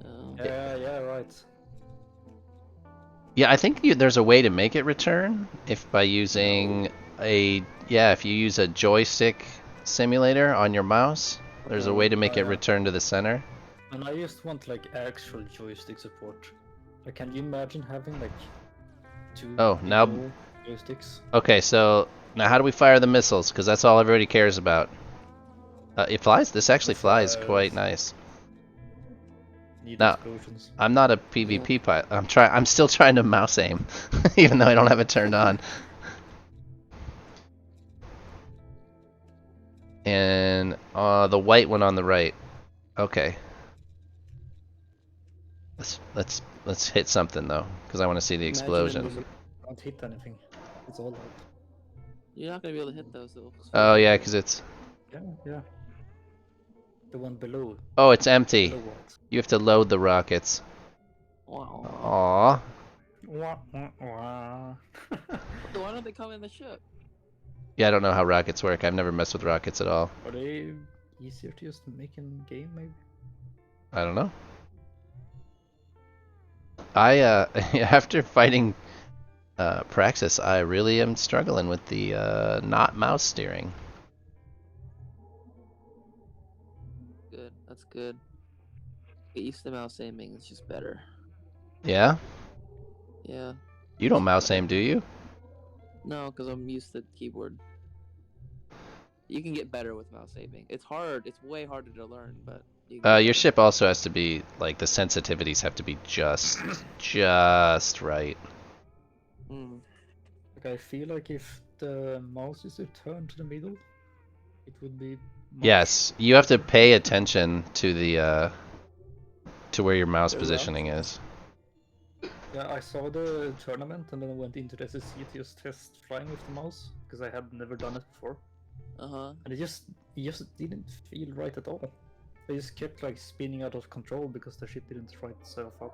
Oh. Yeah, right. Yeah, I think there's a way to make it return if by using if you use a joystick simulator on your mouse, there's a way to make it yeah. return to the center. And I just want like actual joystick support. Like, can you imagine having like two Oh, now dual joysticks? okay, so now how do we fire the missiles? Because that's all everybody cares about. It flies. This actually flies quite nice. Need Now, explosions. I'm not a PvP pilot. I'm still trying to mouse aim, even though I don't have it turned on. And the white one on the right. Okay. Let's hit something though, because I want to see the Imagine explosion. if you can't hit anything. It's all out. You're not gonna be able to hit those though. Oh yeah, because it's. Yeah. The one below. Oh, it's empty. Below what? You have to load the rockets. Wow. Aww. Wah, wah, wah. Why don't they come in the ship? Yeah, I don't know how rockets work. I've never messed with rockets at all. Are they easier to just make in game maybe? I don't know. I after fighting Praxis, I really am struggling with the not mouse steering. Good. That's good. Get used to mouse aiming. It's just better. Yeah? Yeah. You don't mouse aim, do you? No, because I'm used to keyboard. You can get better with mouse aiming. It's hard. It's way harder to learn, but you can get Your better. ship also has to be like the sensitivities have to be just right. Mm. Like I feel like if the mouse is turned to the middle, it would be much Yes, you have to pay attention to the to where your mouse The positioning is. Yeah, I saw the tournament and then I went into the SSC to just test flying with the mouse because I had never done it before, Uh-huh. and it just didn't feel right at all. I just kept like spinning out of control because the ship didn't right itself up.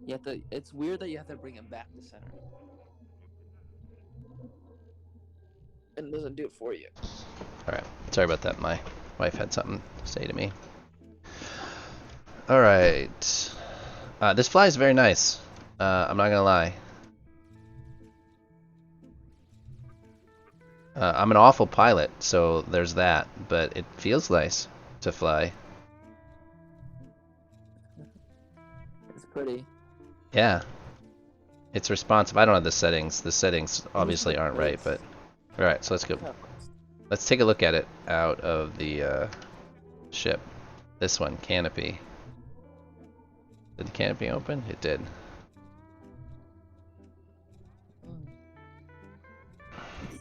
You have to. It's weird that you have to bring it back to center. And it doesn't do it for you. Alright, sorry about that. My wife had something to say to me. Alright. This flies very nice. I'm not gonna lie. I'm an awful pilot, so there's that, but it feels nice to fly. It's pretty. Yeah. It's responsive. I don't have the settings. The settings obviously aren't right, but... Alright, so let's go. Let's take a look at it out of the ship. This one, canopy. Did the canopy open? It did.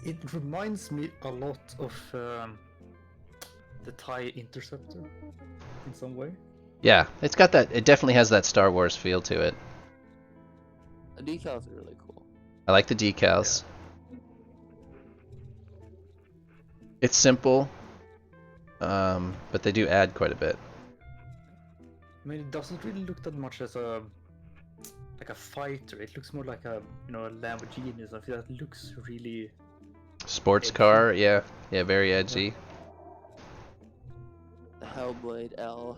It reminds me a lot of the TIE Interceptor in some way. Yeah, it's got that. It definitely has that Star Wars feel to it. The decals are really cool. I like the decals. It's simple, but they do add quite a bit. I mean, it doesn't really look that much as a fighter. It looks more like a a Lamborghini or something that looks really Sports edgy. car, yeah, very edgy. The Hellblade L.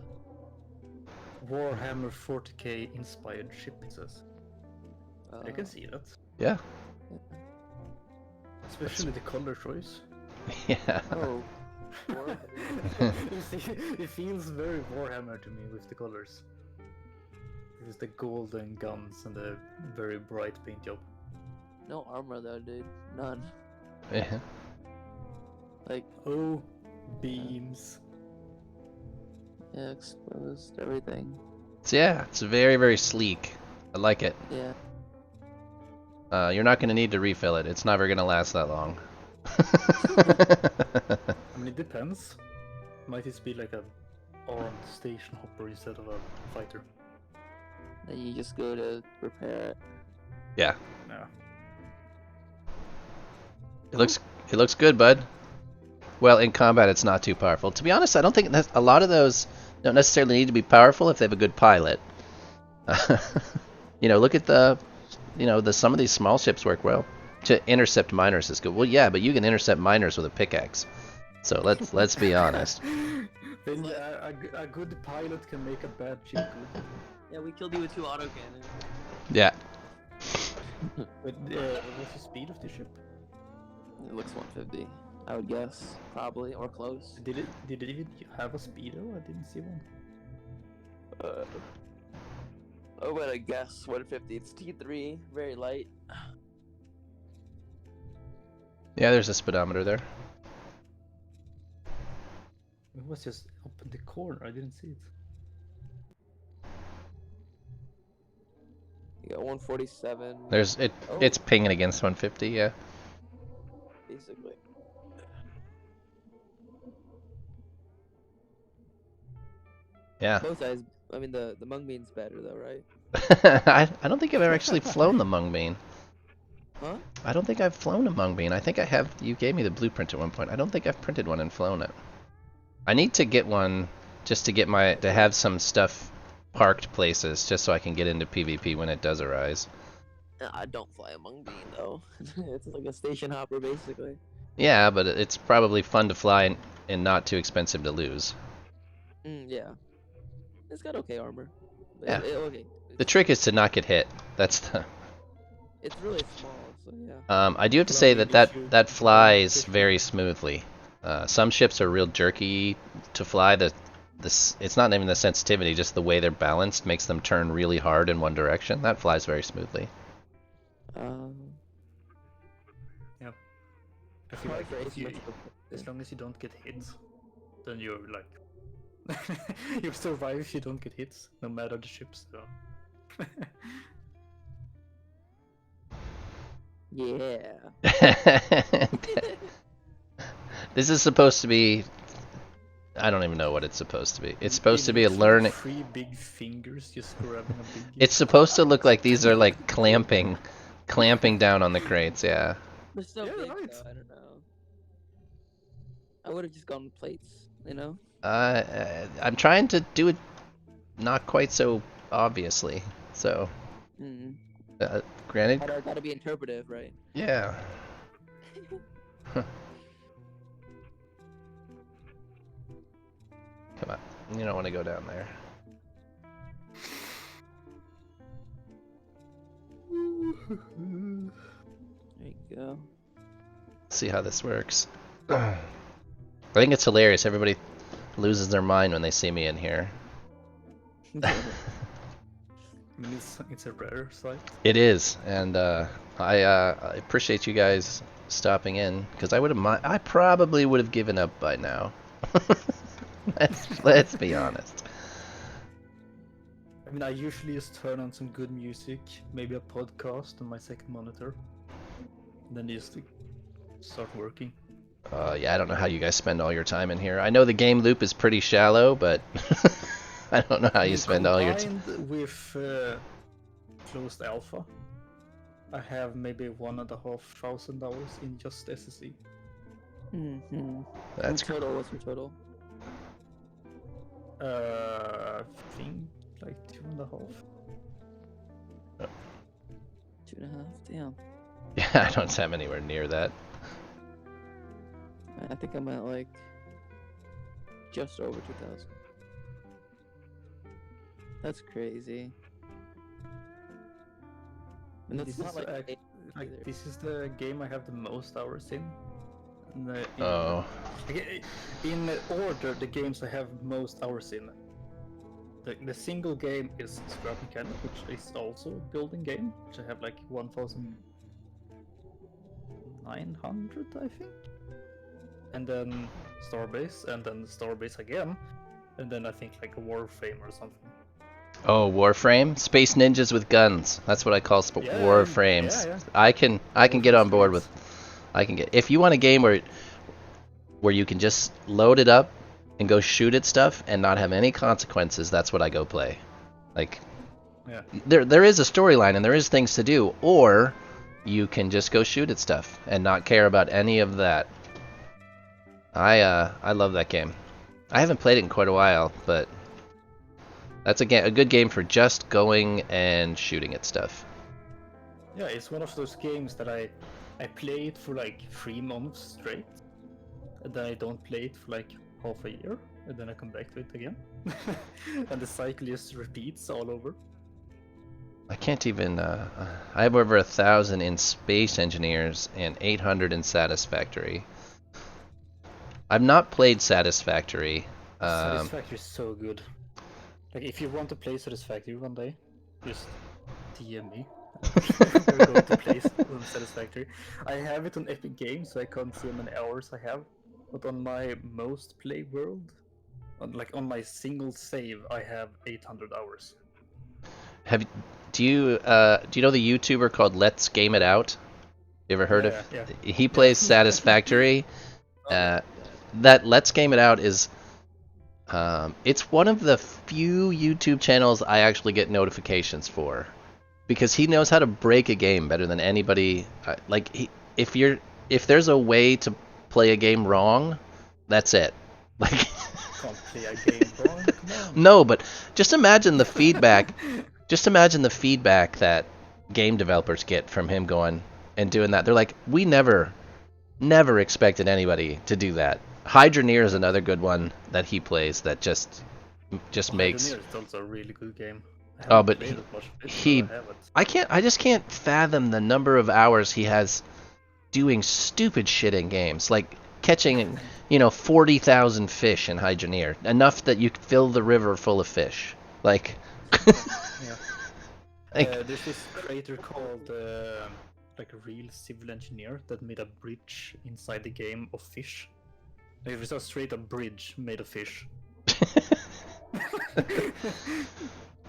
Warhammer 40k inspired ship. It says. I can see that, Yeah, especially the color choice. yeah. Oh. It feels very Warhammer to me with the colors. It's the golden guns and the very bright paint job. No armor though, dude. None. Yeah. Like, Oh, beams. yeah, exposed everything. So yeah, it's very, very sleek. I like it. Yeah. You're not gonna need to refill it. It's never gonna last that long. I mean, it depends. Might this be like a armed station hopper instead of a fighter? Then you just go to repair it. Yeah, No. it looks good, bud. Well, in combat, it's not too powerful. To be honest, I don't think a lot of those Don't necessarily need to be powerful if they have a good pilot. Look at some of these small ships work well. To intercept miners is good. Well, yeah, but you can intercept miners with a pickaxe. So let's be honest. Then a good pilot can make a bad ship good. Yeah, we killed you with 2 autocannons. Yeah. But what's the speed of the ship? It looks 150, I would guess, probably, or close. Did it even have a speedo? I didn't see one. I'm gonna guess 150. It's T3, very light. Yeah, there's a speedometer there. It was just up in the corner. I didn't see it. You got 147. It's pinging against 150, yeah. Basically. Yeah. Both sides. I mean, the mung bean's better though, right? I don't think I've ever actually flown the mung bean. Huh? I don't think I've flown a mung bean. I think I have. You gave me the blueprint at one point. I don't think I've printed one and flown it. I need to get one just to have some stuff parked places just so I can get into PvP when it does arise. I don't fly a mung bean though. It's like a station hopper basically. Yeah, but it's probably fun to fly and not too expensive to lose. Yeah. It's got okay armor. Yeah. Okay. The trick is to not get hit. That's the. It's really small, so yeah. I do have to say that flies very smoothly. Some ships are real jerky to fly. It's not even the sensitivity, just the way they're balanced makes them turn really hard in one direction. That flies very smoothly. Yeah. I feel like as long as you don't get hit, then you're like you survive if you don't get hit, no matter the ships. So. Yeah. This is supposed to be. I don't even know what it's supposed to be. It's supposed to be a learning. 3 big fingers just grabbing a big. It's supposed to look like these are like clamping down on the crates. Yeah. They're so Yeah, big right. though, I don't know. I would have just gone with plates, you know? I'm trying to do it not quite so obviously. So. Granted. Gotta be interpretive, right? Yeah. Come on, you don't want to go down there. There you go. See how this works. I think it's hilarious. Everybody loses their mind when they see me in here. I mean, it's a rare sight. It is, and I appreciate you guys stopping in because I probably would have given up by now. let's be honest. I mean, I usually just turn on some good music, maybe a podcast on my second monitor, and then just start working. Yeah, I don't know how you guys spend all your time in here. I know the game loop is pretty shallow, but I don't know how you spend all your time. With closed alpha, I have maybe 1,500 hours in just SSE. That's total. What's your total? I think like 2.5. 2.5. Damn. Yeah, I don't have anywhere near that. I think I'm at like just over 2,000. That's crazy. And that's This not is like this is the game I have the most hours in. In order, the games I have most hours in. The single game is Scrap Mechanic, which is also a building game, which I have like 1,900, I think. And then Starbase, and then Starbase again, and then I think like a Warframe or something. Oh, Warframe? Space ninjas with guns. That's what I call Warframes. Yeah. I can get on board with. If you want a game where you can just load it up and go shoot at stuff and not have any consequences, that's what I go play. Like, yeah. There is a storyline and there is things to do, or you can just go shoot at stuff and not care about any of that. I love that game. I haven't played it in quite a while, but That's a good game for just going and shooting at stuff. Yeah, it's one of those games that I play it for like 3 months straight, and then I don't play it for like half a year, and then I come back to it again, and the cycle just repeats all over. I can't even. I have over 1,000 in Space Engineers and 800 in Satisfactory. I've not played Satisfactory. Satisfactory is so good. Like, if you want to play Satisfactory one day, just DM me. We're going to play Satisfactory. I have it on Epic Games, so I can't see how many hours I have. But on my most play world, on my single save, I have 800 hours. Do you know the YouTuber called Let's Game It Out? You ever heard of? Yeah. He plays Satisfactory. That Let's Game It Out is. It's one of the few YouTube channels I actually get notifications for, because he knows how to break a game better than anybody. If there's a way to play a game wrong, that's it. Like. Can't play a game wrong. Come on. No, but just imagine the feedback. Just imagine the feedback that game developers get from him going and doing that. They're like, we never expected anybody to do that. Hydroneer is another good one that he plays that just makes. Hydroneer is also a really good game. Oh, but I just can't fathom the number of hours he has doing stupid shit in games, like catching 40,000 fish in Hydroneer, enough that you could fill the river full of fish. Like. Yeah. There's this creator called like a real civil engineer that made a bridge inside the game of fish. Like, it was a straight up bridge made of fish.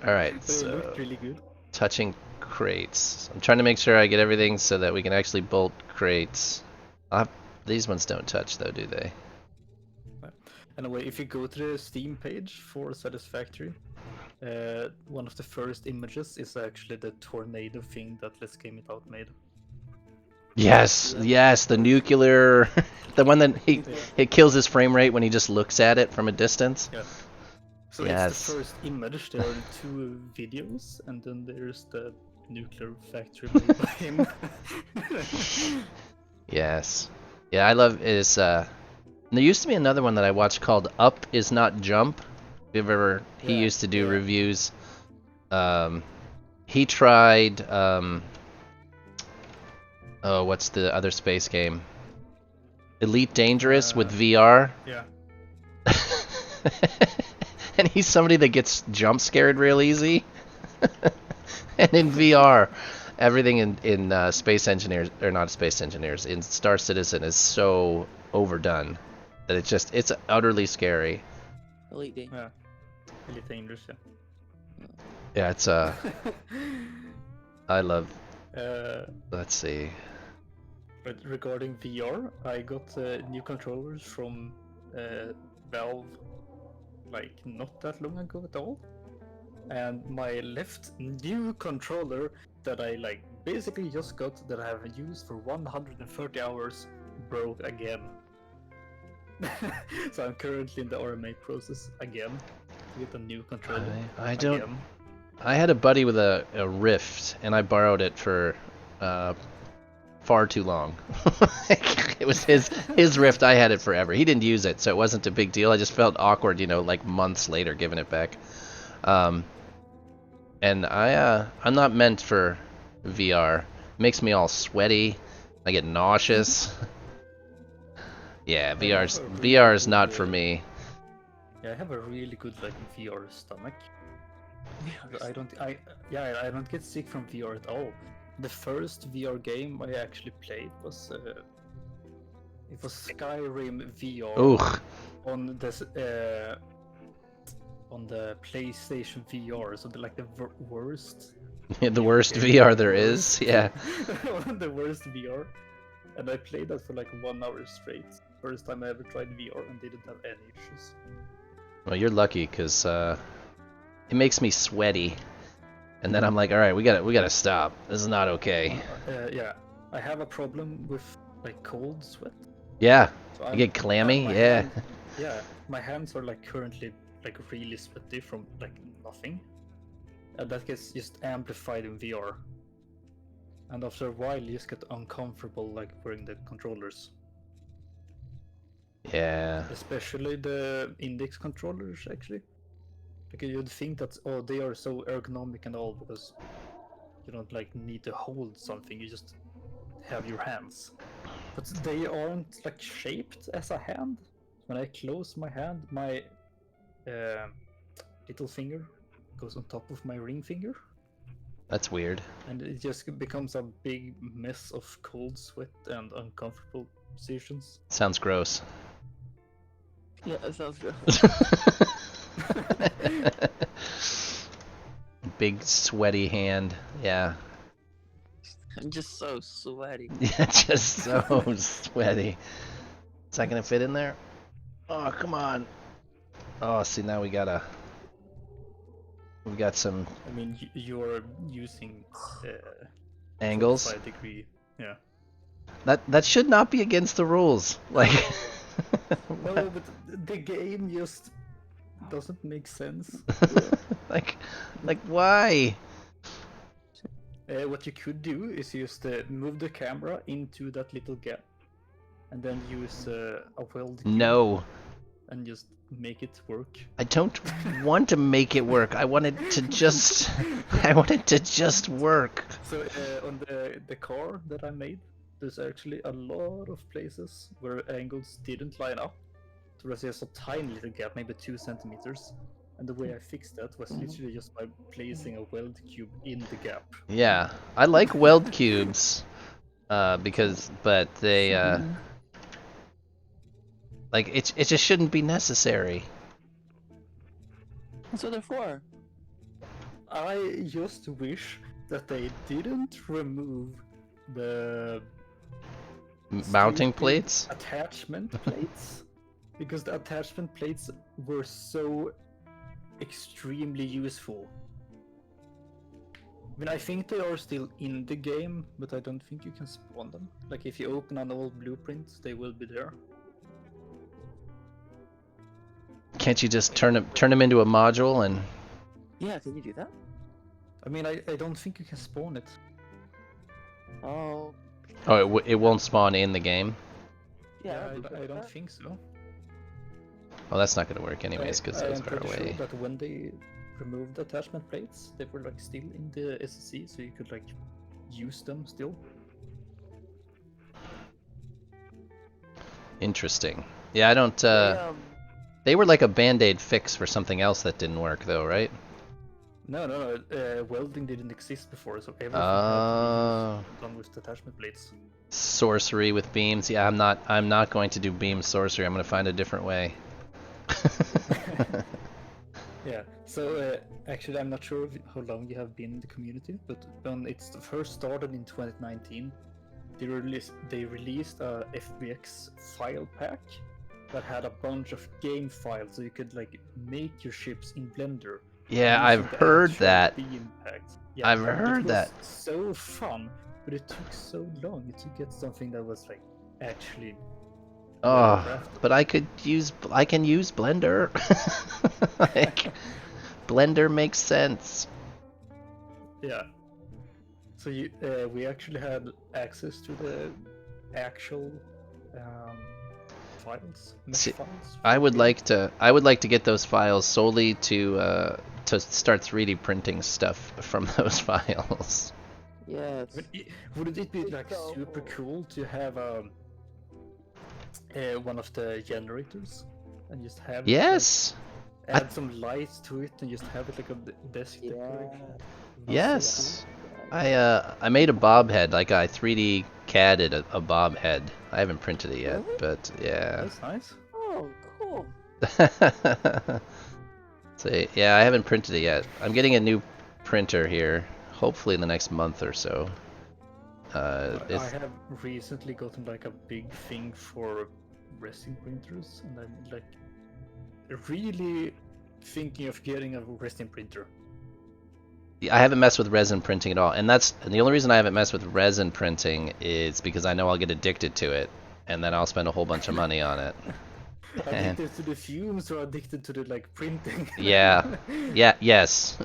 All right, so it so looked really good. touching crates. I'm trying to make sure I get everything so that we can actually bolt crates. These ones don't touch though, do they? Anyway, if you go to the Steam page for Satisfactory, one of the first images is actually the tornado thing that Let's Game It Out made. Yes, the nuclear, the one that it kills his frame rate when he just looks at it from a distance. Yeah. So yes. It's the first image. There are 2 videos, and then there's the nuclear factory made by him. Yes. Yeah, I love is. There used to be another one that I watched called Up Is Not Jump. If you've ever, he used to do reviews. He tried. Oh, what's the other space game? Elite Dangerous with VR. Yeah. And he's somebody that gets jump scared real easy. And in VR, everything in Space Engineers, or not Space Engineers, in Star Citizen is so overdone that it's utterly scary. Elite Dangerous. Yeah. Elite Dangerous, yeah. Yeah, it's I love. Let's see. But regarding VR, I got new controllers from Valve, like not that long ago at all. And my left new controller that I like basically just got, that I have used for 130 hours, broke again. So I'm currently in the RMA process again with a new controller. I don't. Again. I had a buddy with a Rift, and I borrowed it for far too long. It was his Rift. I had it forever. He didn't use it, so it wasn't a big deal. I just felt awkward, like months later giving it back. And I'm not meant for VR. It makes me all sweaty. I get nauseous. Yeah, VR is not for me. Yeah, I have a really good VR stomach. I don't get sick from VR at all. The first VR game I actually played was it was Skyrim VR. Ooh. On the PlayStation VR, so the worst. Yeah, the worst VR there is. Yeah. The worst VR, and I played that for 1 hour straight. First time I ever tried VR and didn't have any issues. Well, you're lucky, because it makes me sweaty, and then I'm like, all right, we gotta stop. This is not okay. Yeah, I have a problem with cold sweat. Yeah, so you get clammy. my hands are currently like really sweaty from like nothing. And that gets just amplified in VR. And after a while, you just get uncomfortable like wearing the controllers. Yeah. Especially the index controllers, actually. Like you'd think that they are so ergonomic and all because you don't like need to hold something. You just have your hands. But they aren't like shaped as a hand. When I close my hand, my little finger goes on top of my ring finger. That's weird. And it just becomes a big mess of cold sweat and uncomfortable positions. Sounds gross. Yeah, that sounds good. Big sweaty hand. Yeah. I'm just so sweaty. Yeah, just so sweaty. Is that gonna fit in there? Oh, come on. Oh, see, now we got some I mean, you're using angles. 45-degree. Yeah. That should not be against the rules. Like. No, but the game just doesn't make sense. like why? What you could do is just move the camera into that little gap, and then use a weld cube No. and just make it work. I don't want to make it work. I want it to just work. So on the car that I made, there's actually a lot of places where angles didn't line up. So there's just a tiny little gap, maybe 2 centimeters. And the way I fixed that was literally just by placing a weld cube in the gap. Yeah, I like weld cubes, but they like it just shouldn't be necessary. That's what they're for. I just wish that they didn't remove the Mounting stupid plates? attachment plates, because the attachment plates were so extremely useful. I mean, I think they are still in the game, but I don't think you can spawn them. Like if you open an old blueprint, they will be there. Can't you just turn them into a module and? Yeah, can you do that? I mean, I don't think you can spawn it. Oh. Oh, it won't spawn in the game. Yeah, I don't think so. Well, that's not gonna work anyways because I those am are pretty away. sure that when they removed the attachment plates, they were like still in the SSC, so you could like use them still. Interesting. Yeah, I don't. They were like a band-aid fix for something else that didn't work, though, right? No. Welding didn't exist before, so everything Oh. had to be done with the attachment plates. Sorcery with beams. Yeah, I'm not going to do beam sorcery. I'm gonna find a different way. Yeah. So actually, I'm not sure how long you have been in the community, but when it first started in 2019, they released a FBX file pack that had a bunch of game files, so you could like make your ships in Blender. Yeah, using I've the heard actual that. beam packs. Yeah, I've it heard was that. so fun, but it took so long to get something that was like actually. Oh, crafted. but I can use Blender. Like, Blender makes sense. Yeah. So we actually had access to the actual files, mesh See, files. I would like to get those files solely to start 3D printing stuff from those files. Yeah. Wouldn't it be It's like so super cool to have one of the generators and just have it, Yes. like, add some lights to it and just have it like a desk Yeah. decoration? Yes. I made a bob head, like I 3D CAD'd a bob head. I haven't printed it yet, Really? but yeah. That's nice. Oh, cool. So yeah, I haven't printed it yet. I'm getting a new printer here, hopefully in the next month or so. I It's have recently gotten like a big thing for resin printers, and I'm like really thinking of getting a resin printer. I haven't messed with resin printing at all, and the only reason I haven't messed with resin printing is because I know I'll get addicted to it, and then I'll spend a whole bunch of money on it. And Addicted to the fumes or addicted to the like printing? yeah, yes.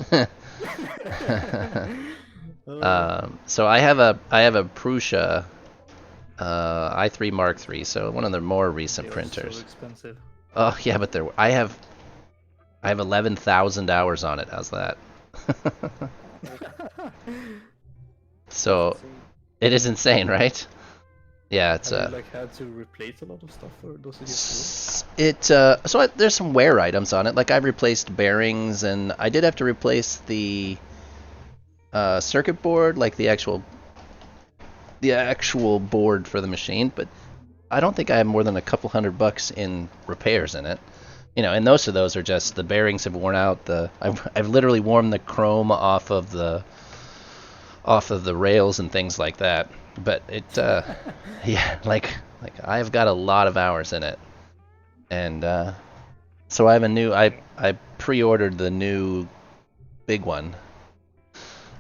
So I have a Prusa i3 Mark III, so one of the more recent They are printers. so expensive. Oh yeah, but I have 11,000 hours on it. How's that? So That's insane. it is insane, right? Yeah, it's Have you like had to replace a lot of stuff, or does it just work? there's some wear items on it. Like I've replaced bearings, and I did have to replace the circuit board, like the actual board for the machine. But I don't think I have more than a couple $100 in repairs in it. And most of those are just the bearings have worn out. I've literally worn the chrome off of the rails and things like that. But yeah, like I've got a lot of hours in it, and so I have I pre-ordered the new big one.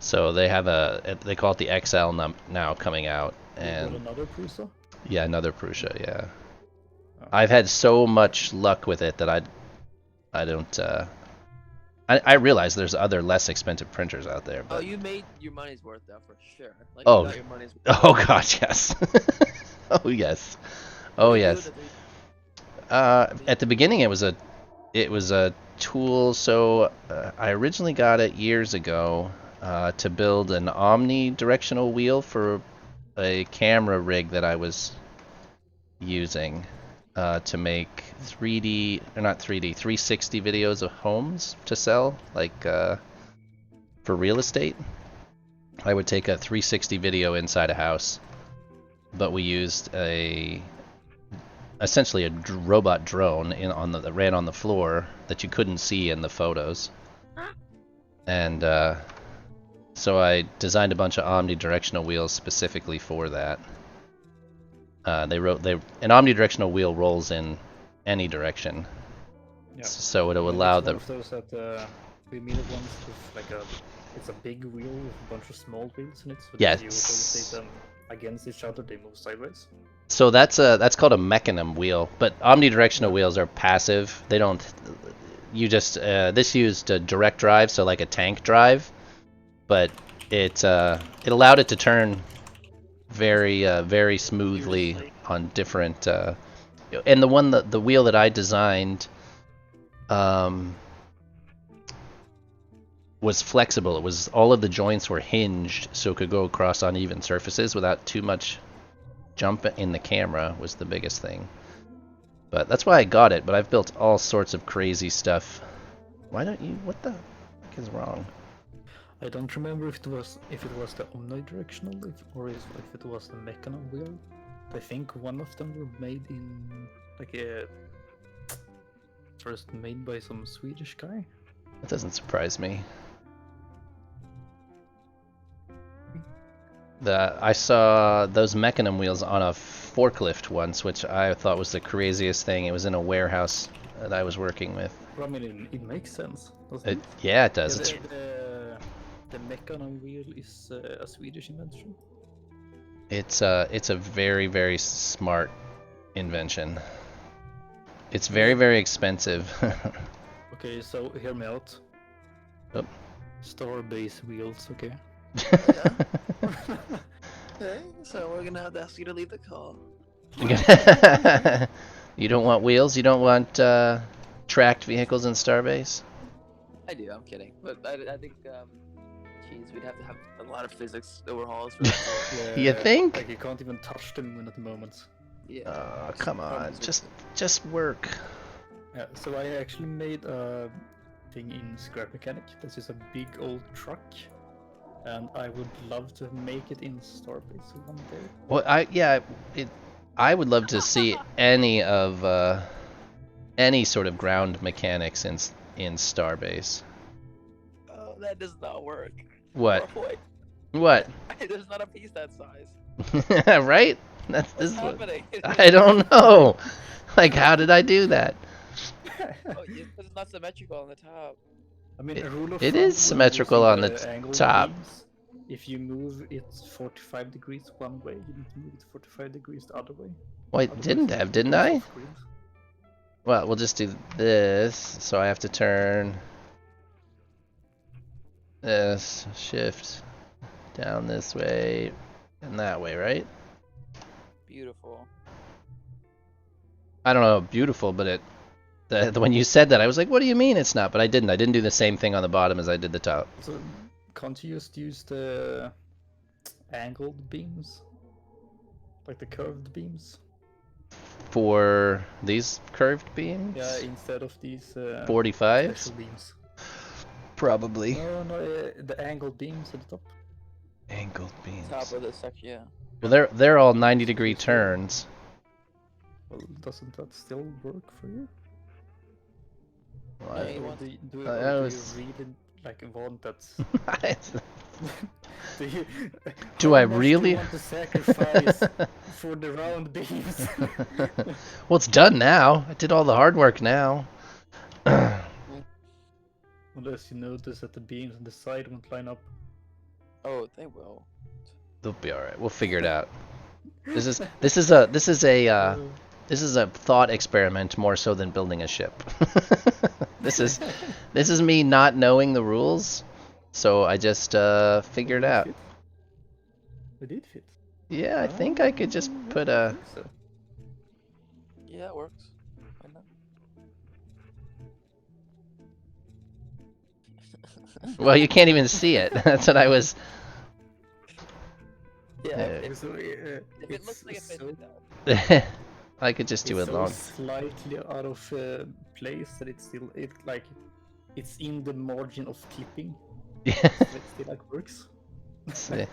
So they call it the XL now coming out, You and got another Prusa? yeah, another Prusa, yeah. Oh. I've had so much luck with it that I don't I realize there's other less expensive printers out there, Oh, but you made your money's worth though, for sure. Like Oh. you got your money's worth. oh god, yes. Oh yes. Oh What do you do yes. with the At the beginning it was a tool. So I originally got it years ago to build an omnidirectional wheel for a camera rig that I was using to make 3D, or not 3D, 360 videos of homes to sell, like for real estate. I would take a 360 video inside a house, but we used essentially a robot drone that ran on the floor that you couldn't see in the photos. And so I designed a bunch of omnidirectional wheels specifically for that. An omnidirectional wheel rolls in any direction, Yeah. so it will It's allow one of those that we made it once with like it's a big wheel with a bunch of small wheels in it. So Yeah, if you rotate them against each other, they move sideways. So that's called a mechanism wheel, but omnidirectional Yeah. wheels are passive. They don't. You just this used a direct drive, so like a tank drive, but it allowed it to turn very smoothly on different. And the wheel that I designed was flexible. It was all of the joints were hinged, so it could go across uneven surfaces without too much jump in the camera. Was the biggest thing. But that's why I got it. But I've built all sorts of crazy stuff. Why don't you? What the heck is wrong? I don't remember if it was the omnidirectional or if it was the mechanism wheel. I think one of them were made in like first made by some Swedish guy. That doesn't surprise me. I saw those mechanism wheels on a forklift once, which I thought was the craziest thing. It was in a warehouse that I was working with. Well, I mean, it makes sense, doesn't it? Yeah, it does. Yeah, the mechanism wheel is a Swedish invention. It's a very smart invention. It's very expensive. Okay, so hear me out. Oh. Starbase wheels, okay? Okay, so we're gonna have to ask you to leave the call. You don't want wheels? You don't want tracked vehicles in Starbase? I do. I'm kidding, but I think, geez, we'd have to have a lot of physics overhauls for that. You think? Like you can't even touch the moon at the moment. Yeah. Oh, come on, Problems just work. Yeah, so I actually made a thing in Scrap Mechanic. This is a big old truck, and I would love to make it in Starbase one day. Well, I would love to see any sort of ground mechanics in Starbase. Oh, that does not work. What? Boy, What? there's not a piece that size. Right? What's This is what happening? I don't know. Like, how did I do that? Oh, it's not symmetrical on the top. I mean, a rule of It thumb is when symmetrical using on the angled top. beams, if you move it 45 degrees one way, you need to move it 45 degrees the other way. Wait, Otherwise didn't it have, didn't goes I? off grid. Well, we'll just do this. So I have to turn this, shift down this way and that way, right? Beautiful. I don't know, beautiful, but when you said that, I was like, what do you mean it's not? But I didn't. I didn't do the same thing on the bottom as I did the top. So can't you just use the angled beams? Like the curved beams? For these curved beams? Yeah, instead of these 45s? special beams. Probably. No, the angled beams at the top. Angled beams. Top of this section, yeah. Well, they're all 90-degree turns. Well, doesn't that still work for you? Well, Yeah, you Or want- do you I really was- want that? Do how I much really? Do you want to sacrifice for the round beams? Well, it's done now. I did all the hard work now. Unless you notice that the beams on the side won't line up. Oh, they will. They'll be all right. We'll figure it out. This is a thought experiment more so than building a ship. this is me not knowing the rules, so I just figured Did it out. fit? It did fit. Yeah, I think I could just put I a. think so. Yeah, it works. Why not? Well, you can't even see it. That's what I was. Yeah, Yeah. So, if it it's looks like it fits, so, it does. I could just do it's it so long. slightly out of place that it's still it's in the margin of clipping. Yeah. So it still works. See. It's-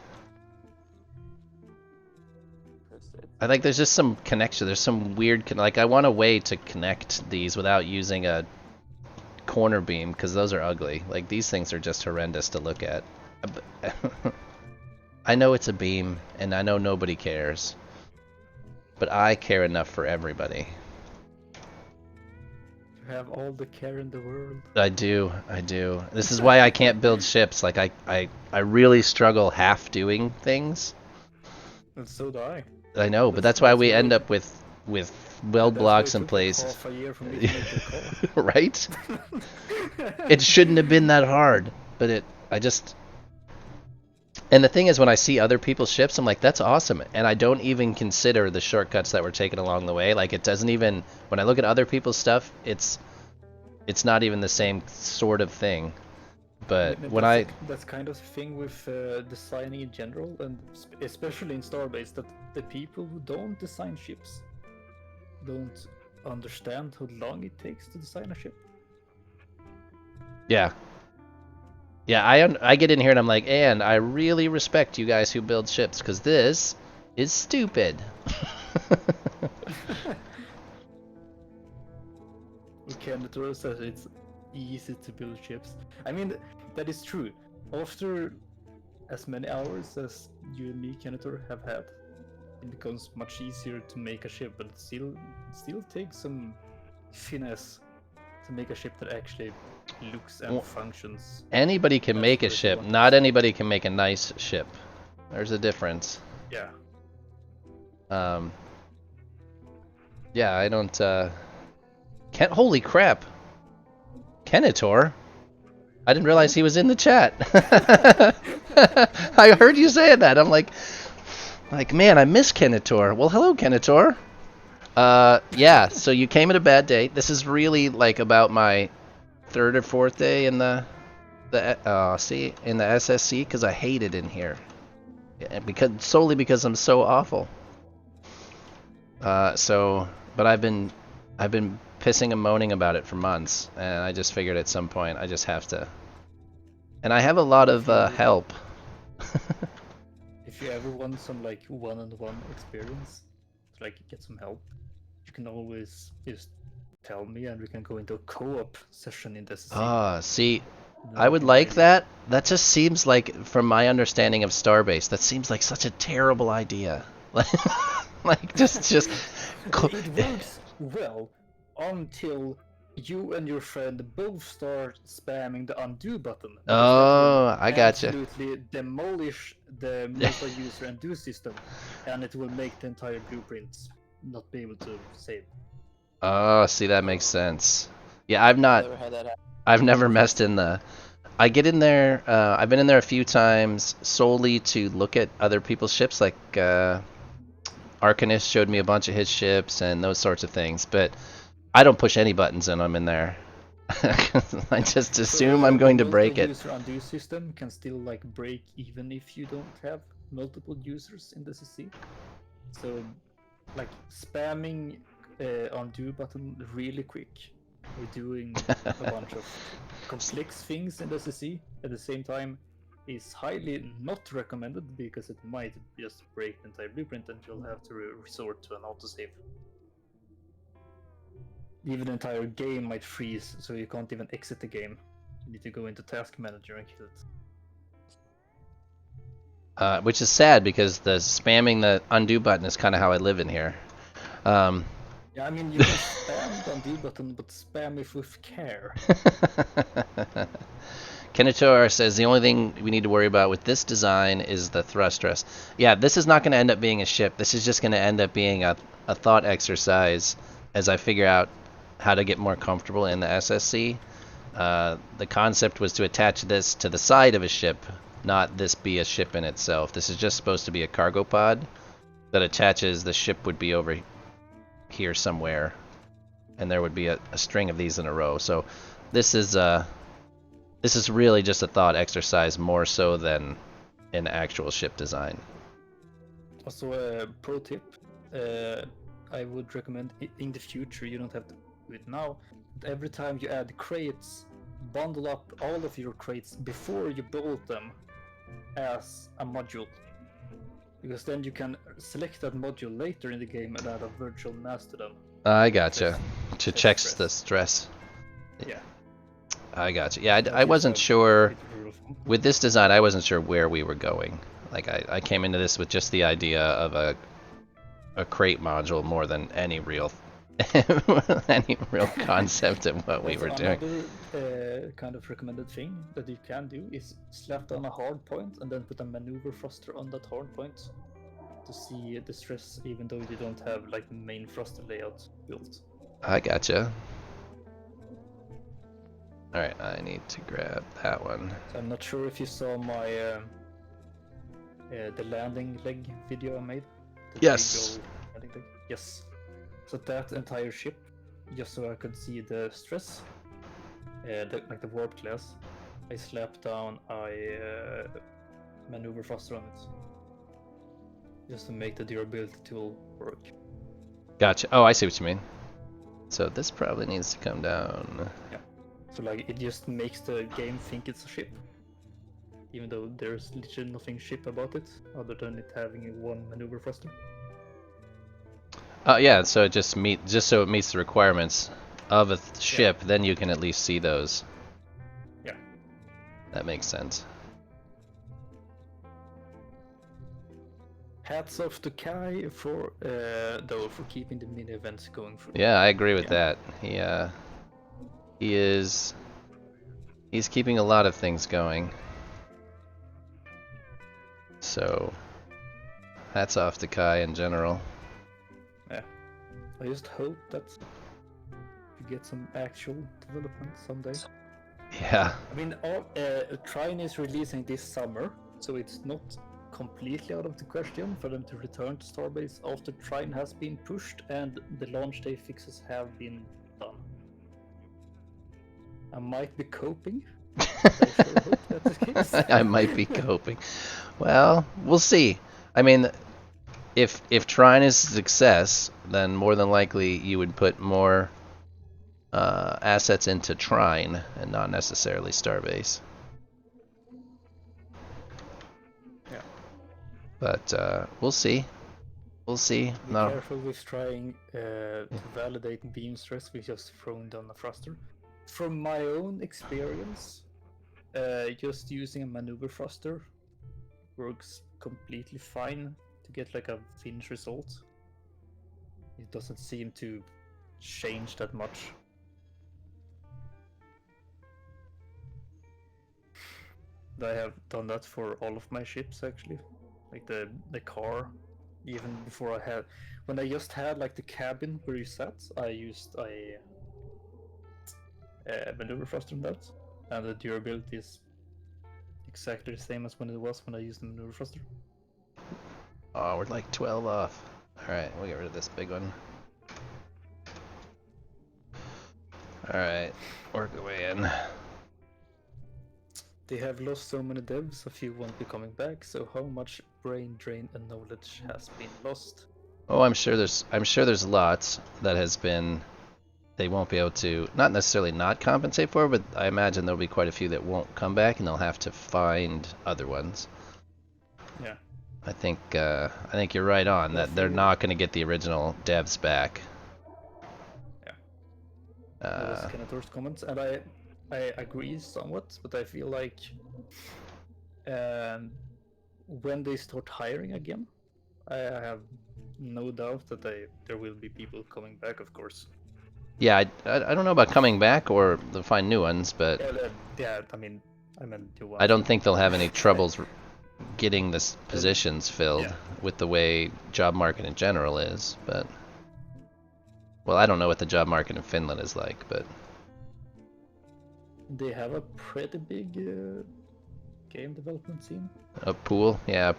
I think there's just some connection. There's some weird like I want a way to connect these without using a corner beam because those are ugly. Like these things are just horrendous to look at. I know it's a beam and I know nobody cares. But I care enough for everybody. You have all the care in the world. I do. This is why I can't build ships. Like I really struggle half doing things. And so do I. I know, but that's why we That's end why- up with weld That's why blocks it in took place. Half a year for me to make the car. Right? It shouldn't have been that hard, but I just. And the thing is, when I see other people's ships, I'm like, that's awesome. And I don't even consider the shortcuts that were taken along the way. Like, it doesn't even, when I look at other people's stuff, it's not even the same sort of thing. But when That's kind of the thing with designing in general, and especially in Starbase, that the people who don't design ships don't understand how long it takes to design a ship. Yeah. Yeah, I get in here and I'm like, and I really respect you guys who build ships, because this is stupid. Candidator says it's easy to build ships. I mean, that is true. After as many hours as you and me, Candidator, have had, it becomes much easier to make a ship, but it still takes some finesse to make a ship that actually looks and Well, functions. Anybody can That's make a what you ship, want. not anybody can make a nice ship. There's a difference. Yeah. Yeah, I don't, holy crap. Kenator? I didn't realize he was in the chat. I heard you saying that. I'm like, man, I miss Kenator. Well, hello, Kenator. Yeah, so you came at a bad day. This is really, like, about my third or fourth day in the SSC, because I hate it in here. Yeah, solely because I'm so awful. But I've been pissing and moaning about it for months, and I just figured at some point I just have to. And I have a lot of help. If you ever want some like one-on-one experience, to, like get some help, you can always just tell me, and we can go into a co-op session in this. See, I would like that. That just seems like, from my understanding of Starbase, that seems like such a terrible idea. Like just It works well until you and your friend both start spamming the undo button. because that Oh, will I gotcha. Absolutely demolish the multi-user undo system, and it will make the entire blueprint not be able to save. Oh, see, that makes sense. Yeah, I've never had that happen. I've never messed in the. I get in there. I've been in there a few times solely to look at other people's ships. Like Arcanist showed me a bunch of his ships and those sorts of things. But I don't push any buttons when I'm in there. I just assume I'm going to break it. The multi-user undo system can still like break even if you don't have multiple users in the CC. So, like spamming undo button really quick or doing a bunch of complex things in the CC at the same time is highly not recommended because it might just break the entire blueprint and you'll have to resort to an autosave. Even the entire game might freeze, so you can't even exit the game. You need to go into Task Manager and kill it. Which is sad because the spamming the undo button is kind of how I live in here. Yeah, I mean, you can spam the undo button, but spam it with care. Kenator says the only thing we need to worry about with this design is the thrust stress. Yeah, this is not going to end up being a ship. This is just going to end up being a thought exercise as I figure out how to get more comfortable in the SSC. The concept was to attach this to the side of a ship, not this be a ship in itself. This is just supposed to be a cargo pod that attaches. The ship would be over here somewhere, and there would be a string of these in a row. So this is really just a thought exercise more so than an actual ship design. Also, a pro tip, I would recommend in the future, you don't have to do it now, but every time you add crates, bundle up all of your crates before you build them as a module. Because then you can select that module later in the game and add a virtual mass to them. I gotcha. To check the stress. Yeah. I gotcha. Yeah, I wasn't sure. With this design, I wasn't sure where we were going. Like, I came into this with just the idea of a crate module more than any real concept of what we were doing. Another kind of recommended thing that you can do is slap down a hard point and then put a maneuver thruster on that hard point to see the stress, even though you don't have like the main thruster layout built. I gotcha. Alright, I need to grab that one. So I'm not sure if you saw my the landing leg video I made. Yes. Yes. So that entire ship, just so I could see the stress, like the warp class, I slapped down a maneuver thruster on it, just to make the durability tool work. Gotcha. Oh, I see what you mean. So this probably needs to come down. Yeah. So like it just makes the game think it's a ship, even though there's literally nothing ship about it other than it having one maneuver thruster. Yeah, so it just so it meets the requirements of a ship, then you can at least see those. Yeah. That makes sense. Hats off to Kai for keeping the mini events going through. Yeah, I agree with that. He's keeping a lot of things going. So hats off to Kai in general. Yeah. I just hope that you get some actual development someday. Yeah. I mean, Trine is releasing this summer, so it's not completely out of the question for them to return to Starbase after Trine has been pushed and the launch day fixes have been done. I might be coping. I sure hope that's the case. I might be coping. Well, we'll see. I mean, if Trine is a success, then more than likely you would put more assets into Trine and not necessarily Starbase. Yeah. But we'll see. We'll see. Be careful with trying to validate beam stress with just throwing down a thruster. From my own experience, just using a maneuver thruster works completely fine to get like a finish result. It doesn't seem to change that much. I have done that for all of my ships actually, like the car. Even before I had, when I just had like the cabin where you sat, I used a maneuver thruster on that, and the durability is exactly the same as when it was when I used the maneuver thruster. Oh, we're like 12 off. Alright, we'll get rid of this big one. Alright, work away in. They have lost so many devs, a few won't be coming back, so how much brain drain and knowledge has been lost? Oh, I'm sure there's lots that has been they won't be able to not necessarily not compensate for, but I imagine there'll be quite a few that won't come back and they'll have to find other ones. Yeah. I think you're right on that they're not going to get the original devs back. Yeah. That was Kenator's comments, and I agree somewhat, but I feel like when they start hiring again, I have no doubt that there will be people coming back, of course. Yeah, I don't know about coming back or they'll find new ones, but Yeah, I mean new ones. I don't think they'll have any troubles getting the positions filled with the way job market in general is. But well, I don't know what the job market in Finland is like, but they have a pretty big game development scene. a pool, yeah.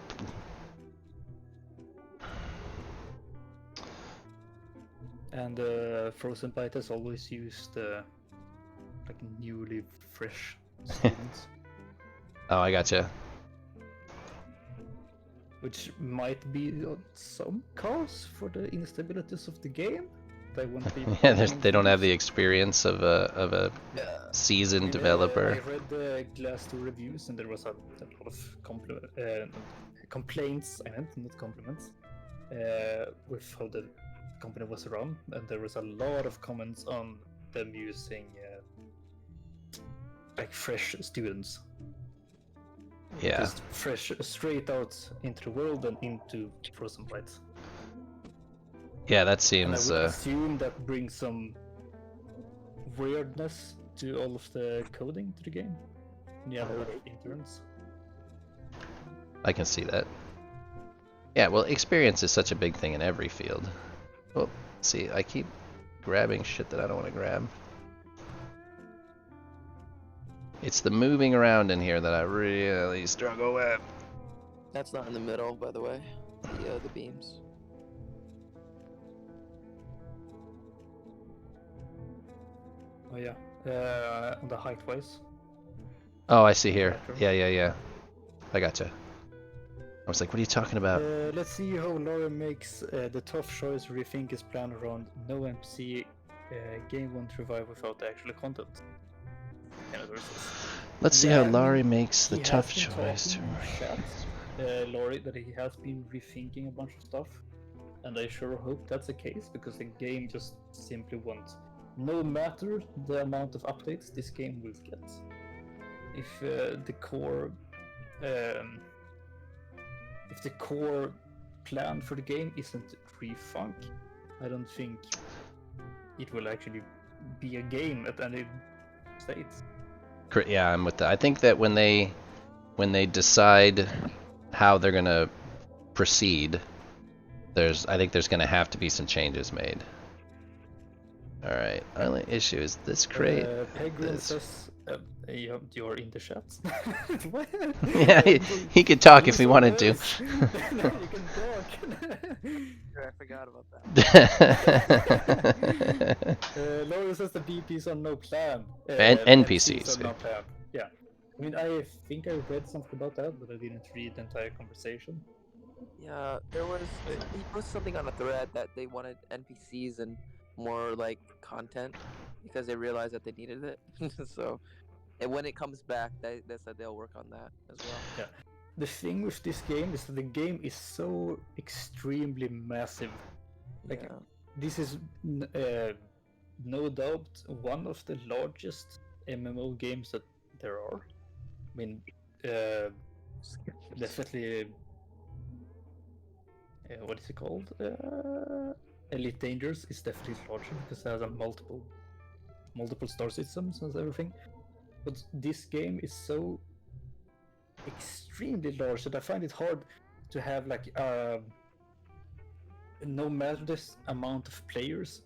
And Frozen Byte has always used like newly fresh students. Oh, I gotcha. Which might be some cause for the instabilities of the game. They won't be. Yeah, they don't have the experience of a seasoned developer. I read the Glassdoor reviews, and there was a lot of complaints. I meant not compliments. With how the company was run, and there was a lot of comments on them using like fresh students. Yeah. Just fresh, straight out into the world and into Frozen Byte. Yeah, that And seems. I would assume that brings some weirdness to all of the coding to the game. You have a lot of interns. I can see that. Yeah, well, experience is such a big thing in every field. Oh, see, I keep grabbing shit that I don't want to grab. It's the moving around in here that I really struggle with. That's not in the middle, by the way. The beams. Oh yeah, on the height wise. Oh, I see here. Yeah. I gotcha. I was like, what are you talking about? Let's see how Laura makes the tough choice rethink his plan around no NPC game won't revive without the actual content. Let's see how Laurie makes the tough choice. Laurie, that he has been rethinking a bunch of stuff, and I sure hope that's the case, because the game just simply won't. No matter the amount of updates this game will get, if the core plan for the game isn't refunk, I don't think it will actually be a game at any state. Yeah, I'm with that. I think that when they decide how they're gonna proceed, I think there's gonna have to be some changes made. All right. Only issue is this crate. Pegrin says you're in the chat. Yeah, he could talk if he wanted to. You can talk. I forgot about that. Laura says the BPs are no plan. NPCs. Are no plan. Yeah. I mean, I think I read something about that, but I didn't read the entire conversation. Yeah, there was. He posted something on a thread that they wanted NPCs and more like content because they realized that they needed it. So, and when it comes back, they said they'll work on that as well. Yeah. The thing with this game is that the game is so extremely massive. Like, this is no doubt one of the largest MMO games that there are. I mean, definitely. What is it called? Elite Dangerous is definitely larger because it has a multiple star systems and everything. But this game is so extremely large that I find it hard to have like no matter this amount of players,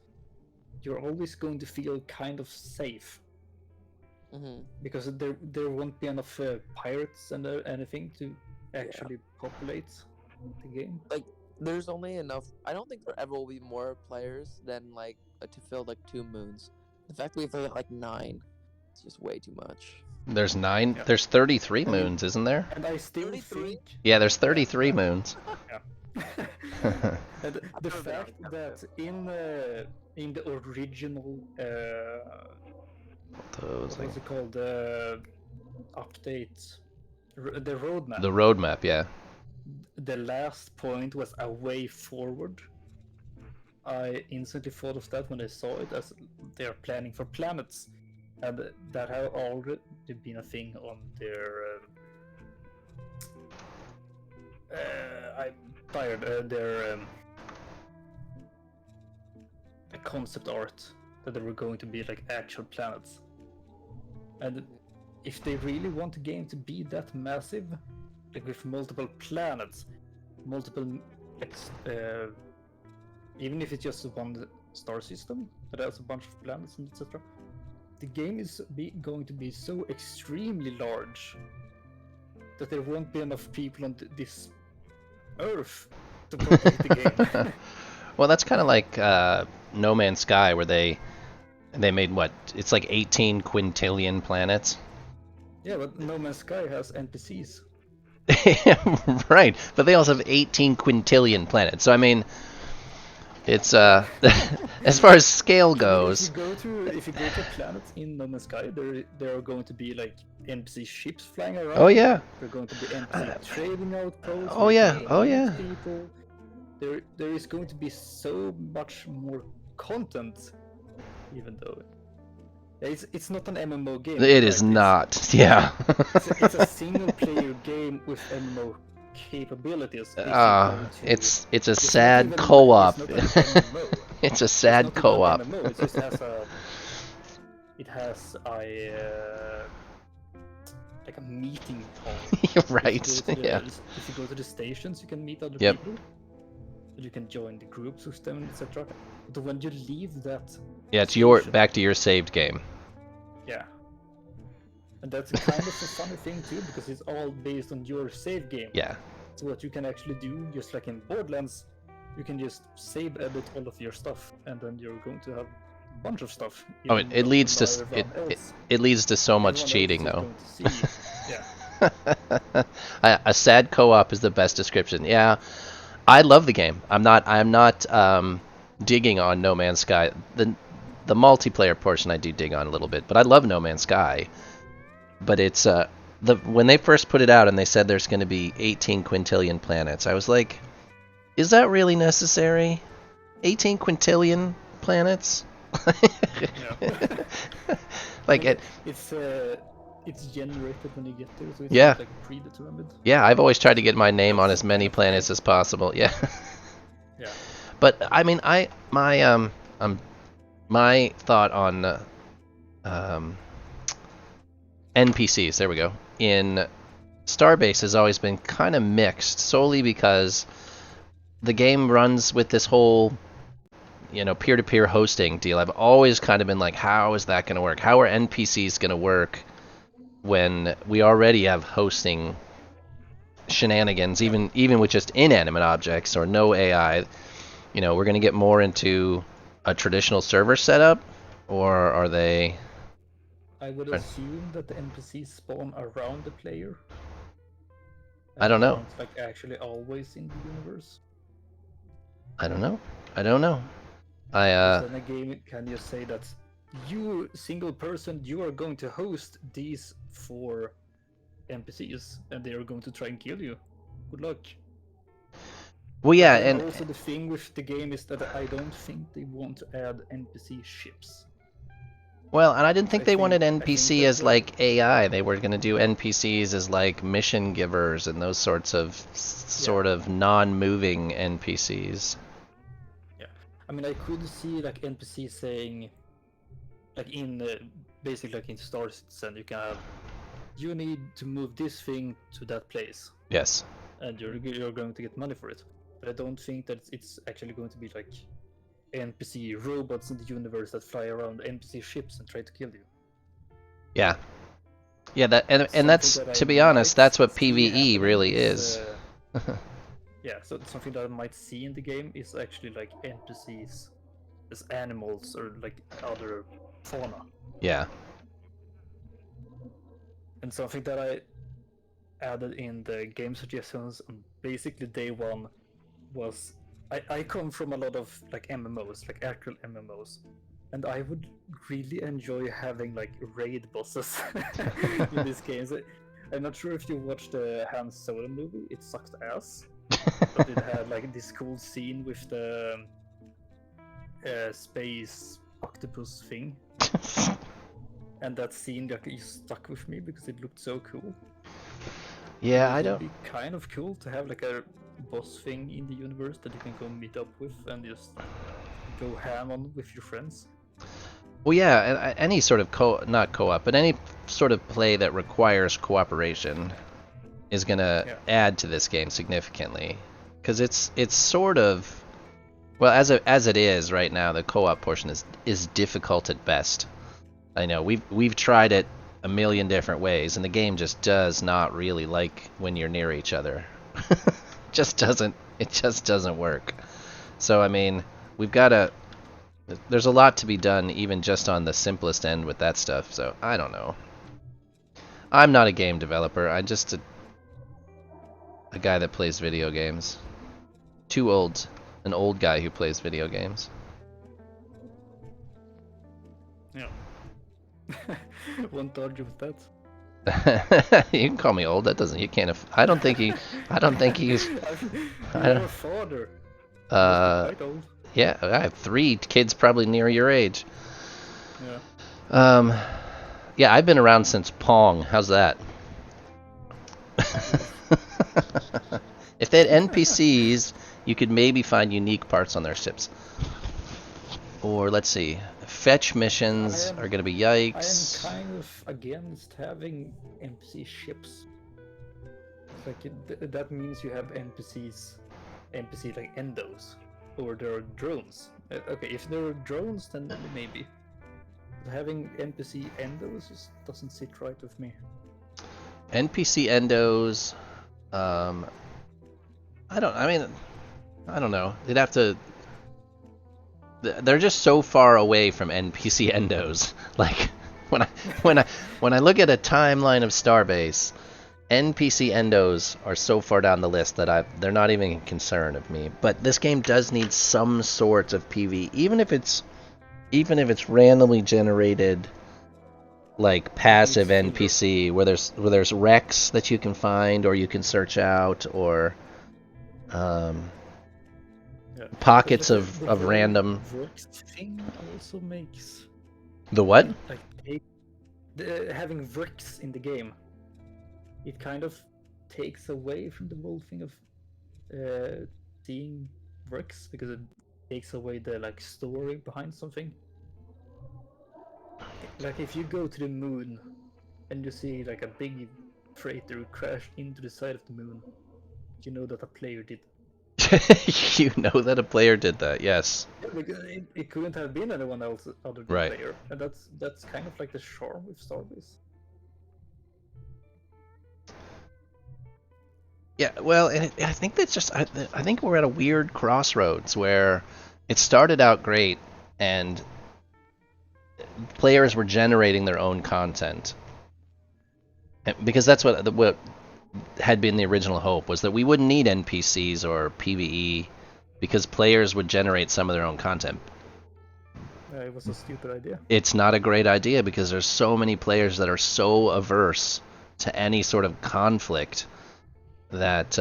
you're always going to feel kind of safe Hmm. because there won't be enough pirates and anything to actually populate the game. Like, there's only enough. I don't think there ever will be more players than like to fill like 2 moons. The fact we have like 9, it's just way too much. There's 9. Yeah. There's 33 I mean- moons, isn't there? And I still 33? think Yeah, there's 33 moons. and the I've never been fact on that in the original Those what's it called, update, the roadmap, the roadmap, yeah. the last point was a way forward. I instantly thought of that when I saw it, as they are planning for planets, and that have already been a thing on their I'm tired, their a concept art, that there were going to be like actual planets. And if they really want the game to be that massive, like with multiple planets, multiple, even if it's just one star system that has a bunch of planets and etc., the game is going to be so extremely large that there won't be enough people on this Earth to populate the game. Well, that's kind of like No Man's Sky, where they made what? It's like 18 quintillion planets. Yeah, but No Man's Sky has NPCs. Right, but they also have 18 quintillion planets. So I mean, it's as far as scale goes. If you go to planets in No Man's Sky, there are going to be like NPC ships flying around. Oh yeah. There are going to be NPC trading outposts. Oh yeah. Oh meet yeah. People. There is going to be so much more content, even though it's not an MMO game. It is not. Yeah. It's a single player game with MMO capabilities. It's a It's not sad even- co-op. It's not an MMO. It's a It's sad not even co-op. an MMO, it just has like a meeting hall. Right. Yeah. If you go to the stations, you can meet other Yep. people. You can join the groups with them, etc. But when you leave that, Yeah, it's your station- back to your saved game. yeah. And that's kind of a funny thing too, because it's all based on your save game. Yeah. So what you can actually do, just like in Borderlands, you can just save edit all of your stuff, and then you're going to have a bunch of stuff. Oh, even it leads to by everyone it else. leads to so much Everyone cheating else though. is going to see. Yeah. A sad co-op is the best description. Yeah, I love the game. I'm not digging on No Man's Sky. The multiplayer portion I do dig on a little bit, but I love No Man's Sky. But it's when they first put it out and they said there's going to be 18 quintillion planets, I was like, is that really necessary? 18 quintillion planets? Yeah. Like it. It's generated when you get there, so it's Yeah. not like predetermined. Yeah, I've always tried to get my name on as many planets as possible. Yeah. Yeah. But I mean, my thought on NPCs. There we go. In Starbase has always been kind of mixed, solely because the game runs with this whole, peer-to-peer hosting deal. I've always kind of been like, how is that going to work? How are NPCs going to work when we already have hosting shenanigans, even with just inanimate objects or no AI? We're going to get more into a traditional server setup, or are they? I would Right. assume that the NPCs spawn around the player. I don't know. Aren't, like actually always in the universe. I don't know. Because then a game can just say that you, single person, you are going to host these 4 NPCs, and they are going to try and kill you. Good luck. Well, yeah, And and also the thing with the game is that I don't think they want to add NPC ships. I didn't think I they think- wanted I think NPC that's as what- like AI. They were going to do NPCs as like mission givers and those sorts of sort of non-moving NPCs. I mean, I could see like NPC saying, like in basically like in Star Citizen, you can have, you need to move this thing to that place, Yes. and you're going to get money for it. but I don't think that it's actually going to be like NPC robots in the universe that fly around NPC ships and try to kill you. Yeah. Yeah, that and Something that's, that I to be honest, that's what might see PvE happening really is. yeah, so something that I might see in the game is actually like NPCs as animals or like other fauna. Yeah. And something that I added in the game suggestions on basically day one was I come from a lot of like MMOs, like actual MMOs, and I would really enjoy having like raid bosses in these games. I'm not sure if you watched the Han Solo movie. It sucked ass, but it had like this cool scene with the space octopus thing, and that scene like stuck with me because it looked so cool. Yeah, It I would don't. be kind of cool to have like a boss thing in the universe that you can go meet up with and just go ham on with your friends. Well, yeah, any sort of not co-op, but any sort of play that requires cooperation is gonna add to this game significantly, because it's sort of, well, as it is right now, the co-op portion is difficult at best. I know we've tried it a million different ways, and the game just does not really like when you're near each other. It just doesn't work. So I mean, there's a lot to be done even just on the simplest end with that stuff. So I don't know. I'm not a game developer. I'm just a guy that plays video games. Too old, an old guy who plays video games. Yeah. Won't argue with that. You can call me old. That doesn't. You can't. I don't think he. I don't think he's. You're a father. Quite old. Yeah, I have 3 kids probably near your age. Yeah. Yeah, I've been around since Pong. How's that? If they had NPCs, you could maybe find unique parts on their ships. Or let's see, fetch missions are gonna be yikes. I am kind of against having NPC ships. Like that means you have NPC like endos, or there are drones. Okay, if there are drones, then maybe. But having NPC endos just doesn't sit right with me. NPC endos, I don't know. They'd have to. They're just so far away from NPC endos. Like when I look at a timeline of Starbase, NPC endos are so far down the list that they're not even a concern of me. But this game does need some sort of PV, even if it's randomly generated, like passive NPC where there's wrecks that you can find or you can search out, or pockets of random. Wrecks thing also makes The what? Like having wrecks in the game, it kind of takes away from the whole thing of seeing wrecks, because it takes away the like story behind something. Like if you go to the moon and you see like a big freighter crash into the side of the moon, you know that a player did. You know that a player did that, yes. Yeah, because it couldn't have been anyone else other than Right. the player, and that's kind of like the charm with Starbase. Yeah, well, and I think that's just I think we're at a weird crossroads where it started out great and players were generating their own content, because that's what had been the original hope, was that we wouldn't need NPCs or PvE because players would generate some of their own content. It was a stupid idea. It's not a great idea because there's so many players that are so averse to any sort of conflict that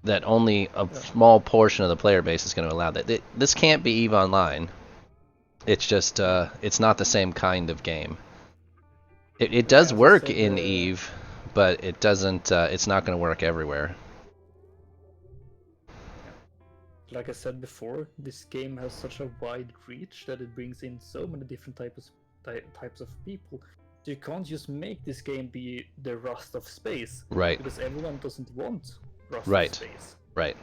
that only a small portion of the player base is going to allow that. This can't be EVE Online. It's just it's not the same kind of game. It does work in EVE, but it doesn't. It's not going to work everywhere. Like I said before, this game has such a wide reach that it brings in so many different types of people. So you can't just make this game be the Rust of space. Right. Because everyone doesn't want Rust Right. of space. Right.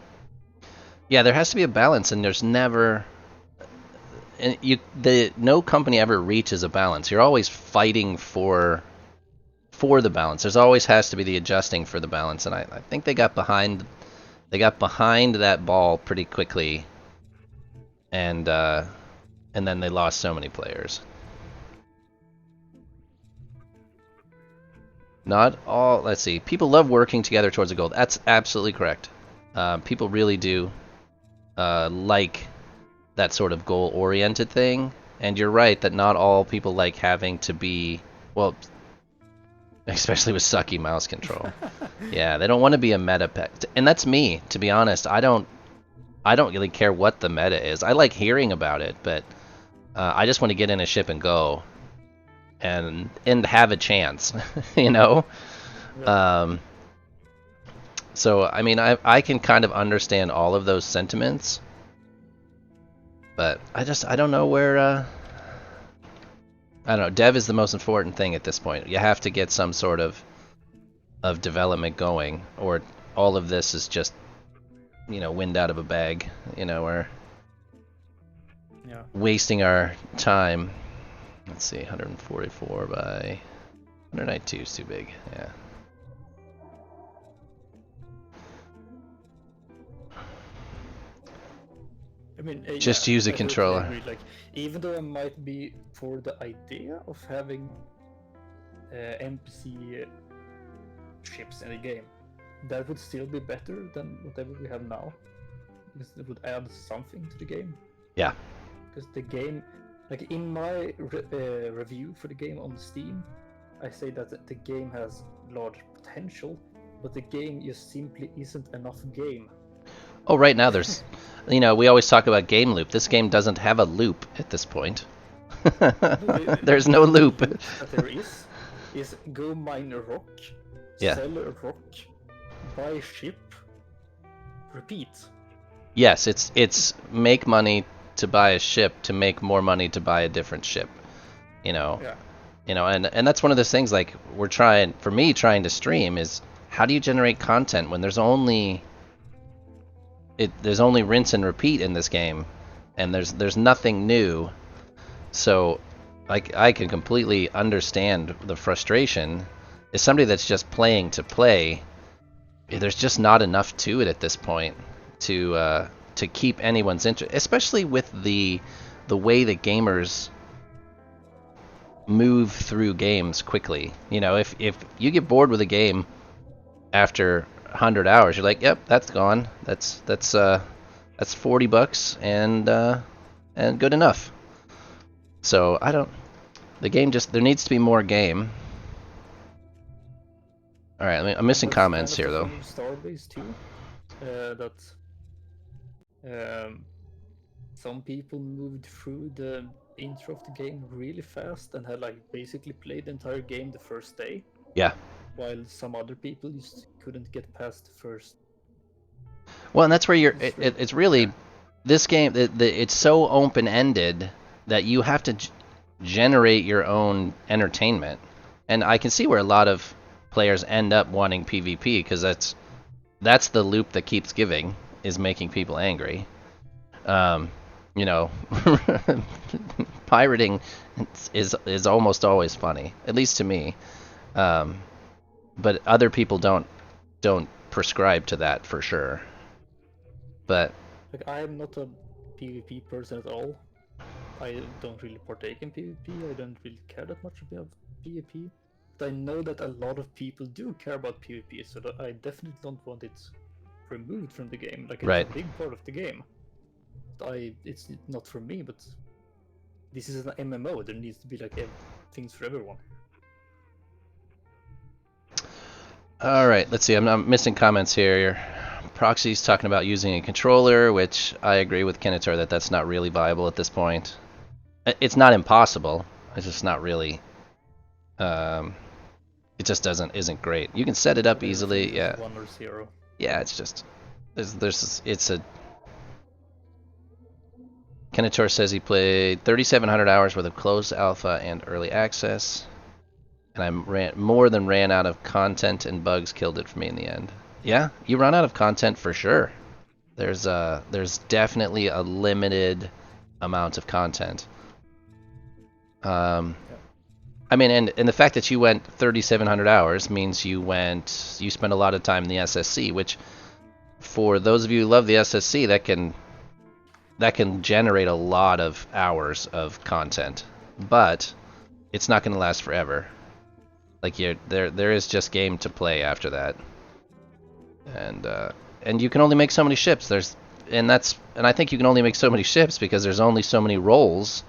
Yeah, there has to be a balance, and there's never, and no company ever reaches a balance. You're always fighting for the balance. There's always has to be the adjusting for the balance, and I think they got behind that ball pretty quickly, and then they lost so many players. Not all. Let's see. People love working together towards a goal. That's absolutely correct. People really do like that sort of goal-oriented thing. And you're right that not all people like having to be, well, especially with sucky mouse control. Yeah, they don't want to be a meta pet. And that's me, to be honest. I don't really care what the meta is. I like hearing about it, but I just want to get in a ship and go. And have a chance, you know. So I mean, I can kind of understand all of those sentiments, but I don't know where. I don't know. Dev is the most important thing at this point. You have to get some sort of development going, or all of this is just, you know, wind out of a bag. You know, we're wasting our time. Let's see, 144 by 192 is too big. Yeah. I mean, just use a controller. Agree. Like, even though I might be for the idea of having NPC ships in the game, that would still be better than whatever we have now, because it would add something to the game. Yeah. Because the game, like in my review for the game on Steam, I say that the game has large potential, but the game just simply isn't enough game. Oh, right now there's, you know, we always talk about game loop. This game doesn't have a loop at this point. There's no loop. That there is go mine a rock, sell a rock, buy a ship, repeat. Yes, it's make money to buy a ship to make more money to buy a different ship. You know. Yeah. You know, and that's one of those things, like, trying to stream is, how do you generate content when there's only rinse and repeat in this game, and there's nothing new. So I can completely understand the frustration. As somebody that's just playing to play, there's just not enough to it at this point to keep anyone's interest, especially with the way that gamers move through games quickly. You know, if you get bored with a game after 100 hours, you're like, yep, that's gone. That's $40 and good enough. So the game there needs to be more game. All right, I'm missing comments here though. Starbase too, that some people moved through the intro of the game really fast and had like basically played the entire game the first day. Yeah. While some other people just couldn't get past the first. Well, and that's where it's really, this game, it's so open-ended that you have to generate your own entertainment. And I can see where a lot of players end up wanting PvP, because that's the loop that keeps giving, is making people angry. You know, pirating is almost always funny, at least to me. But other people don't prescribe to that for sure. But like, I am not a PvP person at all. I don't really partake in PvP. I don't really care that much about PvP. But I know that a lot of people do care about PvP, so that I definitely don't want it removed from the game. Like, it's right. a big part of the game. It's not for me, but this is an MMO. There needs to be like things for everyone. All right, let's see. I'm missing comments here. Proxy's talking about using a controller, which I agree with Kinator that's not really viable at this point. It's not impossible. It's just not really. It just isn't great. You can set it up easily. Yeah. 1 or 0. Yeah, it's just it's a. Kinator says he played 3,700 hours worth of closed alpha and early access. And I more than ran out of content, and bugs killed it for me in the end. Yeah, you run out of content for sure. there's definitely a limited amount of content. I mean, and the fact that you went 3,700 hours means you spent a lot of time in the SSC, which for those of you who love the SSC, that can generate a lot of hours of content, but it's not going to last forever. Like there is just game to play after that, and you can only make so many ships. And I think you can only make so many ships because there's only so many roles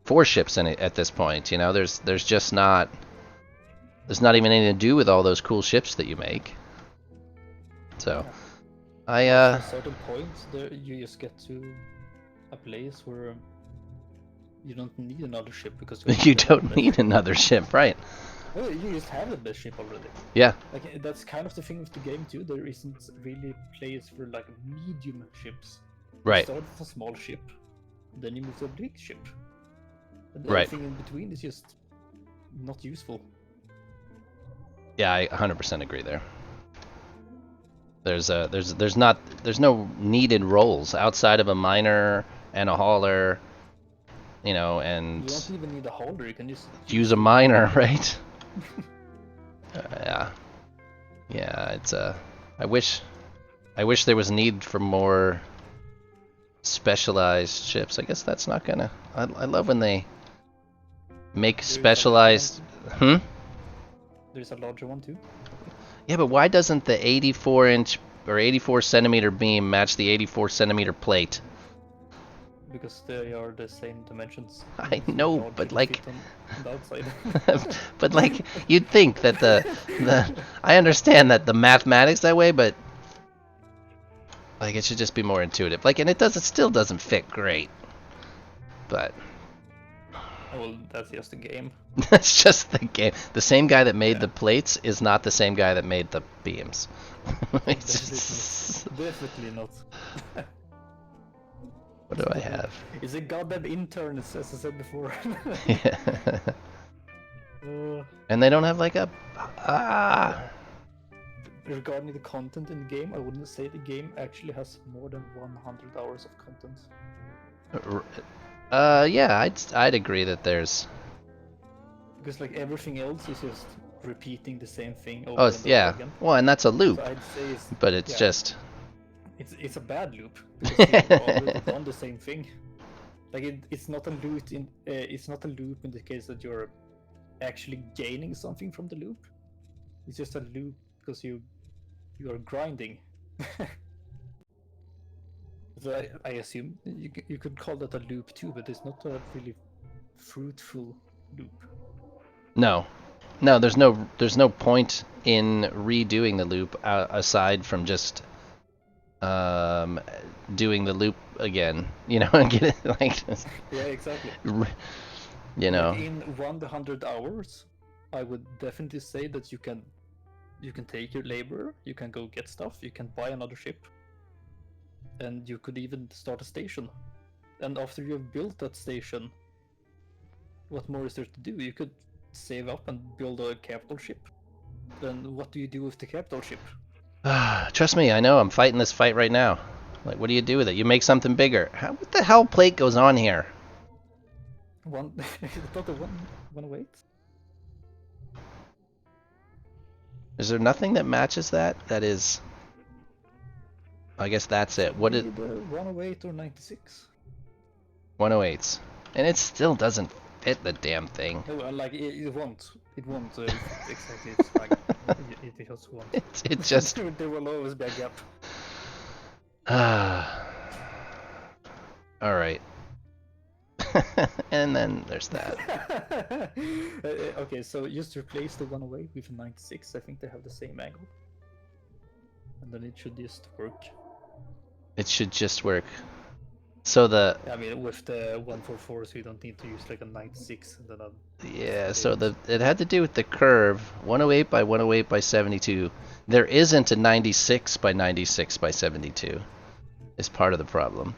for ships in it at this point. You know, there's not even anything to do with all those cool ships that you make. So, At a certain point, there you just get to a place where you don't need another ship because you don't need another ship, right? Well, you just have the best ship already. Yeah. Like that's kind of the thing with the game too. There isn't really a place for like medium ships. Right. You start with a small ship, then you move to a big ship. And right. Everything in between is just not useful. Yeah, I 100% agree there. There's no needed roles outside of a miner and a hauler, you know, and you don't even need a hauler. You can just use a miner, right? Yeah. It's I wish there was need for more specialized ships. I guess that's not gonna. I love when they make specialized. There's a larger one too. Yeah, but why doesn't the 84-inch or 84-centimeter beam match the 84-centimeter plate? Because they are the same dimensions. I know, but like, on the outside. but like, you'd think that the I understand that the mathematics that way, but like it should just be more intuitive. Like, and it still doesn't fit great, but. Well, that's just the game. That's just the game. The same guy that made the plates is not the same guy that made the beams. Definitely not. What do I have? It's a goddamn intern, as I said before. Yeah. And they don't have like a... Regarding the content in the game, I wouldn't say the game actually has more than 100 hours of content. Yeah, I'd agree that there's... Because like everything else is just repeating the same thing over Oh, and over yeah. again. Well, and that's a loop. So I'd say but it's just... It's a bad loop because you've already done the same thing. Like it's not a loop in the case that you're actually gaining something from the loop. It's just a loop because you are grinding. So I assume you could call that a loop too, but it's not a really fruitful loop. No, there's no point in redoing the loop aside from just doing the loop again. You know, and get it like. Yeah, exactly. You know. Like in 100 hours, I would definitely say that you can take your labor, you can go get stuff, you can buy another ship, and you could even start a station. And after you have built that station, what more is there to do? You could save up and build a capital ship. Then what do you do with the capital ship? Trust me, I know. I'm fighting this fight right now. Like, what do you do with it? You make something bigger. What the hell plate goes on here? I thought the 108. Is there nothing that matches that? That is... I guess that's it. What is... 108 or 96? 108s. And it still doesn't fit the damn thing. No, like it won't. It won't exactly. It's like it just won't. It just... There will always be a gap. Alright. And then there's that. Okay, so just replace the 108 with a 96. I think they have the same angle. And then it should just work. It should just work. So the... I mean, with the 144, so you don't need to use like a 96 and then a... Yeah, so it had to do with the curve. 108 by 108 by 72. There isn't a 96 by 96 by 72. Is part of the problem.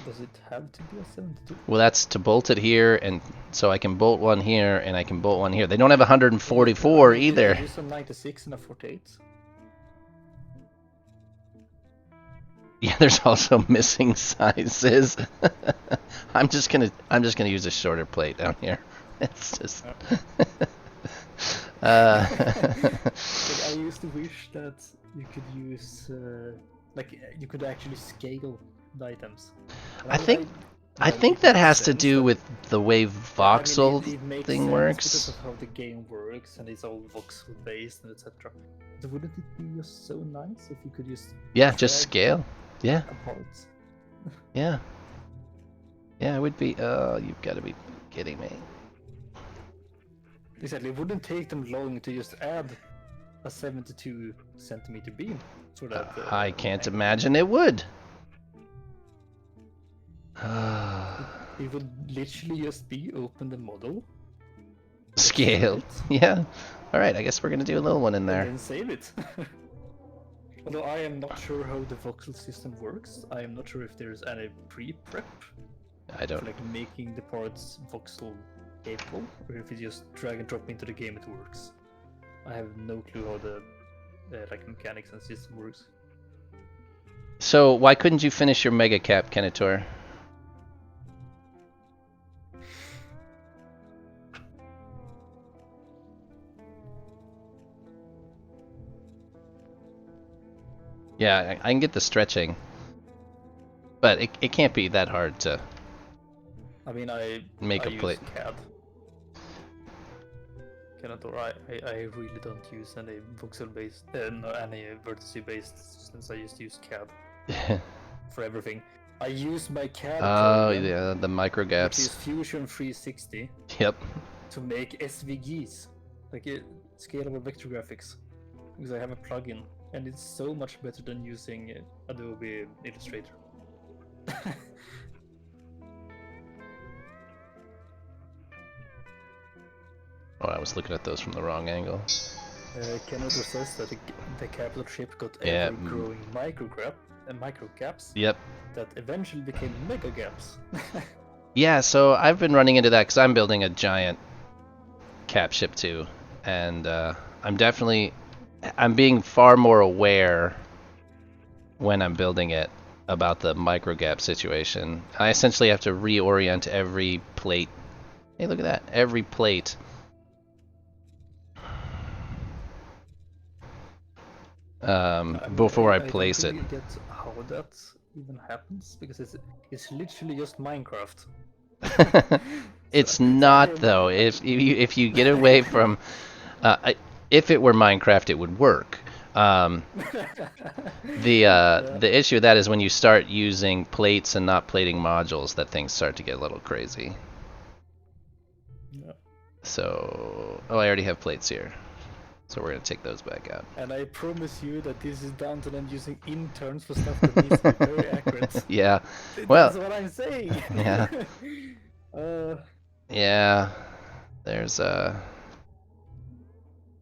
Does it have to be a 72? Well, that's to bolt it here, and so I can bolt one here, and I can bolt one here. They don't have 144 either. Use a 96 and a 48. Yeah, there's also missing sizes. I'm just gonna use a shorter plate down here. It's just. Like, I used to wish that you could use you could actually scale the items. And I think you know, think it that makes has to sense do that- with the way yeah, I voxel mean, it makes thing sense works. because of how the game works and it's all voxel based and etc. But wouldn't it be just so nice if you could just Yeah, just drag scale. Yeah, apart? yeah, yeah. It would be. Oh, you've got to be kidding me. Exactly, it wouldn't take them long to just add a 72 centimeter beam for that. I can't angle. imagine it would. It would literally just be open the model, Scale. Yeah. All right. I guess we're gonna do a little one in and there. then save it. Although I am not sure how the voxel system works. I am not sure if there's any pre-prep I for don't. like making the parts voxel capable, or if you just drag and drop into the game it works. I have no clue how the like mechanics and system works. So why couldn't you finish your mega cap, Kenator? Yeah, I can get the stretching, but it can't be that hard to I mean, I make I a use plate. CAD. Or I really don't use any voxel based, no, any vertice based systems. I just use CAD for everything. I use my CAD Oh program, yeah, the micro which gaps. is Fusion 360, Yep. to make SVGs, like scalable vector graphics, because I have a plugin, and it's so much better than using Adobe Illustrator. Oh, I was looking at those from the wrong angle. Kenoto says that the capital ship got Yeah, ever-growing micro gaps Yep. that eventually became mega gaps. Yeah, so I've been running into that because I'm building a giant cap ship too, and I'm being far more aware when I'm building it about the micro gap situation. I essentially have to reorient every plate. Hey, look at that! Every plate. Before I place I it. don't really get how that even happens, because it's literally just Minecraft. It's So not I am- though. If you get away from, if it were Minecraft, it would work. The issue with that is when you start using plates and not plating modules, that things start to get a little crazy. Yeah. So, oh, I already have plates here, so we're gonna take those back out. And I promise you that this is down to them using interns for stuff that needs to be very accurate. Yeah. Well, That's what I'm saying. yeah. Yeah. There's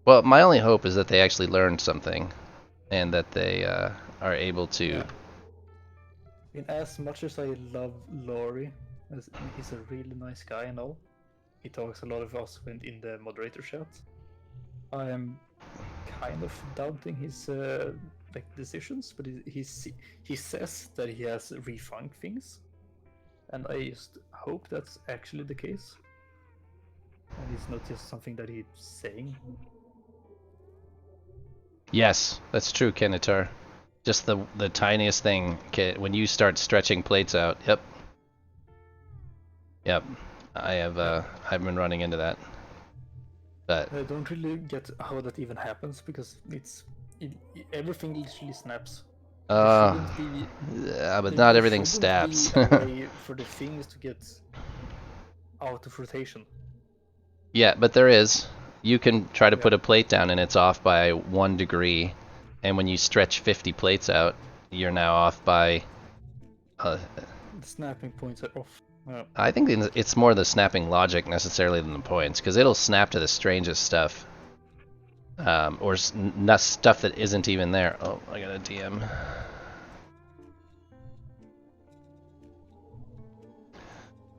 Well, my only hope is that they actually learned something, and that they are able to. Yeah. In as much as I love Laurie, he's a really nice guy and all, he talks a lot of us in the moderator chat. I am kind of doubting his like decisions, but he says that he has refuned things, and I just hope that's actually the case, and it's not just something that he's saying. Yes, that's true, Kenitar. Just the tiniest thing. When you start stretching plates out. Yep. Yep. I've been running into that. But I don't really get how that even happens, because everything literally snaps. There shouldn't be- yeah, but there- not there everything shouldn't stabs. be a way for the things to get out of rotation. Yeah, but there is. You can try to Yeah. put a plate down and it's off by 1 degree, and when you stretch 50 plates out, you're now off by. The snapping points are off. Yeah. I think it's more the snapping logic necessarily than the points, because it'll snap to the strangest stuff, or stuff that isn't even there. Oh, I got a DM.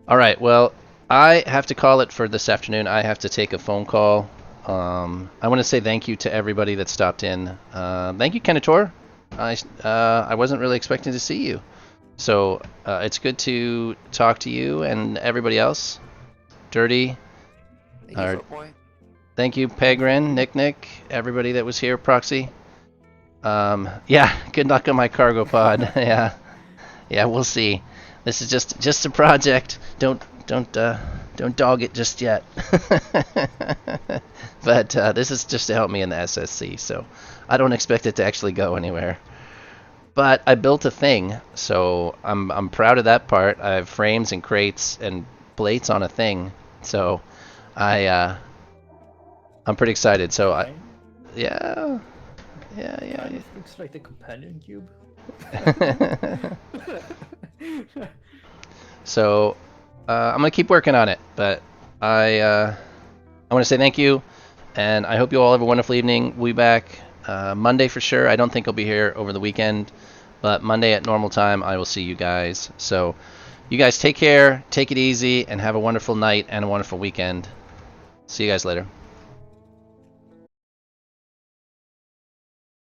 All right, well, I have to call it for this afternoon. I have to take a phone call. I want to say thank you to everybody that stopped in. Thank you, Kenator. I wasn't really expecting to see you. So it's good to talk to you and everybody else. Dirty. Thank you, Footboy. Thank you, Pegrin, Nick, everybody that was here, Proxy. Yeah, good luck on my cargo pod. Yeah, we'll see. This is just a project. Don't dog it just yet. But this is just to help me in the SSC, so I don't expect it to actually go anywhere. But I built a thing, so I'm proud of that part. I have frames and crates and plates on a thing, so I'm pretty excited. So I, yeah. Kind of looks like the companion cube. So I'm gonna keep working on it, but I want to say thank you, and I hope you all have a wonderful evening. We'll be back Monday for sure. I don't think I'll be here over the weekend, but Monday at normal time I will see you guys. So you guys take care, take it easy, and have a wonderful night and a wonderful weekend. See you guys later.